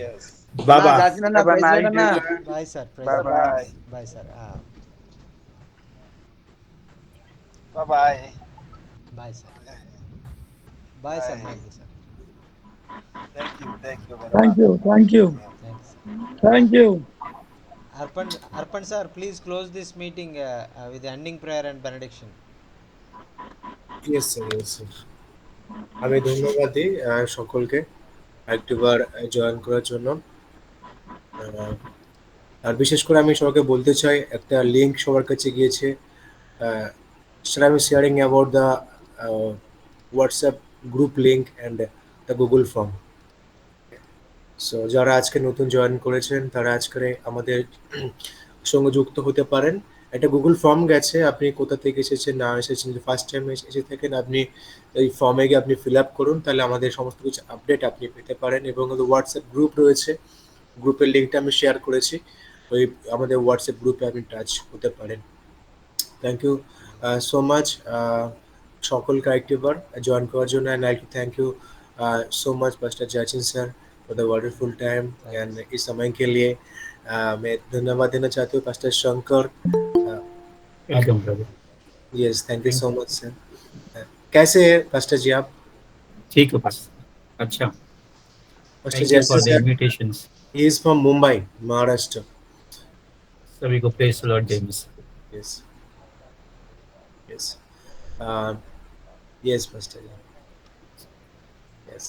S10: Yes.
S2: Bye bye.
S7: Have a nice day, sir.
S6: Bye, sir. Praise
S7: Bye
S6: the Lord.
S7: bye.
S6: Bye, sir.
S10: Bye bye.
S6: Bye, sir. Bye, sir.
S10: Bye.
S6: Thank you, sir.
S10: Thank you. Thank you very
S9: Thank
S10: much.
S9: you. Thank you.
S6: Thanks.
S9: Thank you.
S6: Arpan sir, please close this meeting with the ending prayer and benediction.
S1: Yes sir, yes sir. আমি ধন্যবাদ দিই সকলকে একটিবার join করার জন্য। আহ, আর বিশেষ করে আমি সবাইকে বলতে চাই একটা লিঙ্ক সবার কাছে গিয়েছে। স্যার আমি sharing about the WhatsApp group link and the Google form. So যারা আজকে নতুন জয়েন করেছেন তারা আজকে আমাদের সঙ্গে যুক্ত হতে পারেন। একটা গুগল ফর্ম গেছে, আপনি কোথা থেকে এসেছেন না এসেছেন, যদি ফার্স্ট টাইম এসে থাকেন আপনি এই ফর্মে গিয়ে আপনি ফিল আপ করুন, তাহলে আমাদের সমস্ত কিছু আপডেট আপনি পেতে পারেন। এবং হোয়াটসঅ্যাপ গ্রুপ রয়েছে, গ্রুপের লিঙ্কটা আমি শেয়ার করেছি, ওই আমাদের হোয়াটসঅ্যাপ গ্রুপে আপনি টাচ হতে পারেন। থ্যাংক ইউ সো মাচ সকলকে আরেকটিবার জয়েন করার জন্য। And I thank you so much pastor Jachin sir for the wonderful time and इस समय के लिए मैं धन्यवाद देना चाहती हूँ pastor Shankar.
S11: Welcome brother.
S1: Yes, thank you so much sir. कैसे हैं पास्टर जी आप?
S11: ठीक है पास्टर। अच्छा,
S1: pastor
S11: thank you for
S1: Jachin
S11: the
S1: sir,
S11: invitations.
S1: He is from Mumbai, Maharashtra.
S11: सभी को praise the lord James.
S1: Yes yes yes pastor ji, yes.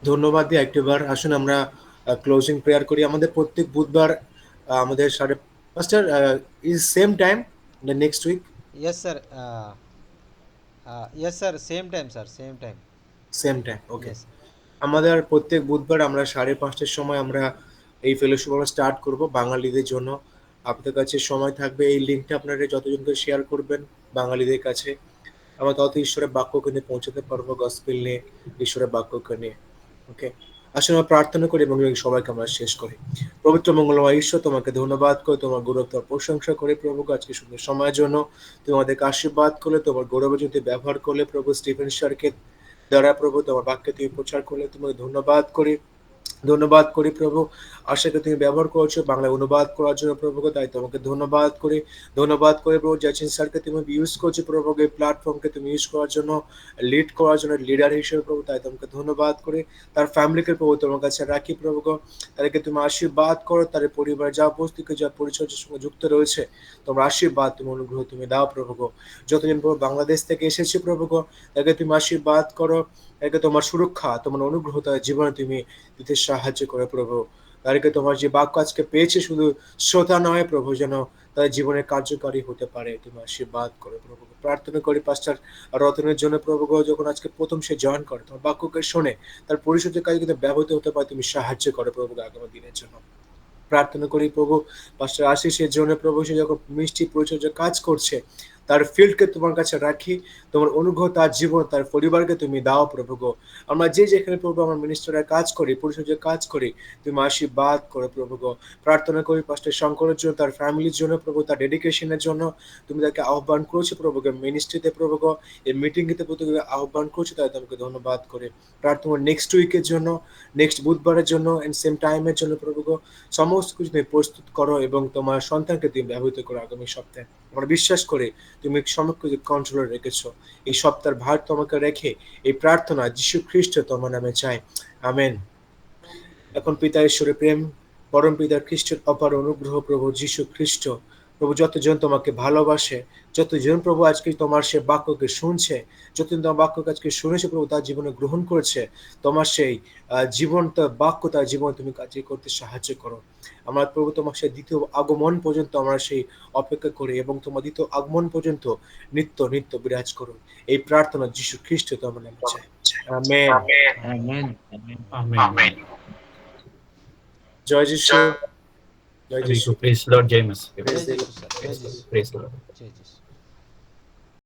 S1: ধন্যবাদ দিই একটিবার। আসুন আমরা ক্লোজিং প্রেয়ার করি। আমাদের প্রত্যেক বুধবার আমাদের pastor is same time the next week?
S6: Yes, sir. Yes, sir. Same time, sir. Same time.
S1: Same time, okay.
S6: Yes.
S1: আমাদের প্রত্যেক বুধবার আমরা 5:30টার সময় আমরা এই ফেলোশিপ আমরা স্টার্ট করব বাঙালিদের জন্য। আপনাদের কাছে সময় থাকবে, এই লিঙ্কটা আপনারা যতজনকে শেয়ার করবেন বাঙালিদের কাছে, আমরা তত ঈশ্বরের বাক্যকে নিয়ে পৌঁছাতে পারবো, গসপেল নিয়ে, ঈশ্বরের বাক্যকে নিয়ে। ওকে, আসলে আমরা প্রার্থনা করি এবং সবাইকে আমরা শেষ করি। পবিত্র মঙ্গলময় ঈশ্বর, তোমাকে ধন্যবাদ করে, তোমার গৌরব, তোমার প্রশংসা করে প্রভু, আজকে সুন্দর সময়ের জন্য তুমি আমাদেরকে আশীর্বাদ করলে, তোমার গৌরবে যদি ব্যবহার করলে প্রভু, স্টিফেন স্যারকে দ্বারা প্রভু তোমার বাক্যে তুমি প্রচার করলে, তোমাকে ধন্যবাদ করি প্রভু। আশাকে তুমি ব্যবহার করেছো বাংলা অনুবাদ করার জন্য প্রভু, তাই তোমাকে ধন্যবাদ করি প্রভু। জাচিন স্যারকে তুমি ইউজ করছো প্রভু, এই প্ল্যাটফর্মকে তুমি ইউজ করার জন্য, লিড করার জন্য, লিডার হিসেবে প্রভু, তাই তোমাকে ধন্যবাদ করি। তার ফ্যামিলিকে প্রভু তোমার কাছে রাখি প্রভু, তাদেরকে তুমি আশীর্বাদ করো, তার পরিবার যা বস্তুকে যা পরিচর্যার সঙ্গে যুক্ত রয়েছে, তোমার আশীর্বাদ, তুমি অনুগ্রহ তুমি দাও প্রভু। যতদিন প্রভু বাংলাদেশ থেকে এসেছি প্রভু, তাকে তুমি আশীর্বাদ করো, তাদেরকে তোমার সুরক্ষা, তোমার অনুগ্রহ তাদের জীবনে তুমি দিতে সাহায্য করে প্রভু। তাদেরকে তোমার যে বাক্য আজকে পেয়েছে শুধু শ্রোতা নয় প্রভু, যেন তাদের জীবনে কার্যকারী হতে পারে, তুমি আশীর্বাদ করে প্রভু। প্রার্থনা করি পাস্টার রতনের জন্য প্রভু, যখন আজকে প্রথম সে জয়েন করে তোমার বাক্যকে শোনে, তার পরিশুদ্ধের কাজে কিন্তু ব্যবহৃত হতে পারে, তুমি সাহায্য করে প্রভু আগামী দিনের জন্য। প্রার্থনা করি প্রভু পাস্টার আশিসের জন্য প্রভু, সে যখন মিষ্টি পরিচর্যা কাজ করছে, তার ফিল্ডকে তোমার কাছে রাখি, তোমার অনুগ্রহ তার জীবন, তার পরিবারকে তুমি দাও প্রভু গো। আমরা যে যেখানে প্রভু আমার মিনিস্টারের কাজ করি, পরিচর্যার কাজ করি, তুমি আশীর্বাদ করো প্রভু গো। প্রার্থনা করি পাস্টর শঙ্করের জন্য, তার ফ্যামিলির জন্য প্রভু, তার ডেডিকেশনের জন্য তুমি তাকে আহ্বান করেছো প্রভু গো, মিনিস্ট্রিতে প্রভু গো, এই মিটিংতে প্রভু আহ্বান করছো, তাই তোমাকে ধন্যবাদ করে। প্রার্থনা নেক্সট উইকের জন্য, নেক্সট বুধবারের জন্য এন্ড সেম টাইমের জন্য প্রভু গো, সমস্ত কিছু তুমি প্রস্তুত করো এবং তোমার সন্তানকে তুমি ব্যবহৃত করো আগামী সপ্তাহে। আমরা বিশ্বাস করি তুমি সমস্ত কিছু কন্ট্রোলে রেখেছো। এই সপ্তাহের ভার তোমাকে রেখে এই প্রার্থনা যীশু খ্রিস্ট তোমার নামে চাই, আমেন। এখন পিতা ঈশ্বরের প্রেম, পরম পিতা খ্রিস্টের অপার অনুগ্রহ, প্রভু যীশু খ্রিস্ট, প্রভু যতজন তোমাকে ভালোবাসে, যতজন প্রভু আজকে তোমার সে বাক্যকে শুনছে, যতজন তোমার বাক্যকে আজকে শুনেছে প্রভু, তার জীবনে গ্রহণ করেছে, তোমার সেই জীবনটা বাক্য তার জীবন তুমি কাজে করতে সাহায্য করো। আমরা প্রভু তোমার সেই দ্বিতীয় আগমন পর্যন্ত আমরা সেই অপেক্ষা করি এবং তোমার দ্বিতীয় আগমন পর্যন্ত নিত্য নিত্য বিরাজ করো। এই প্রার্থনা যীশু খ্রিস্ট তোমার নামে চাই, আমেন।
S4: আমেন।
S11: Amen.
S1: জয় যিশু, জয়
S11: सभी
S1: যিশু।
S11: को प्रेस लॉर्ड जय मसीह।
S6: जय जीसस सर, जय जीसस,
S11: प्रेस लॉर्ड।
S6: जय जीसस।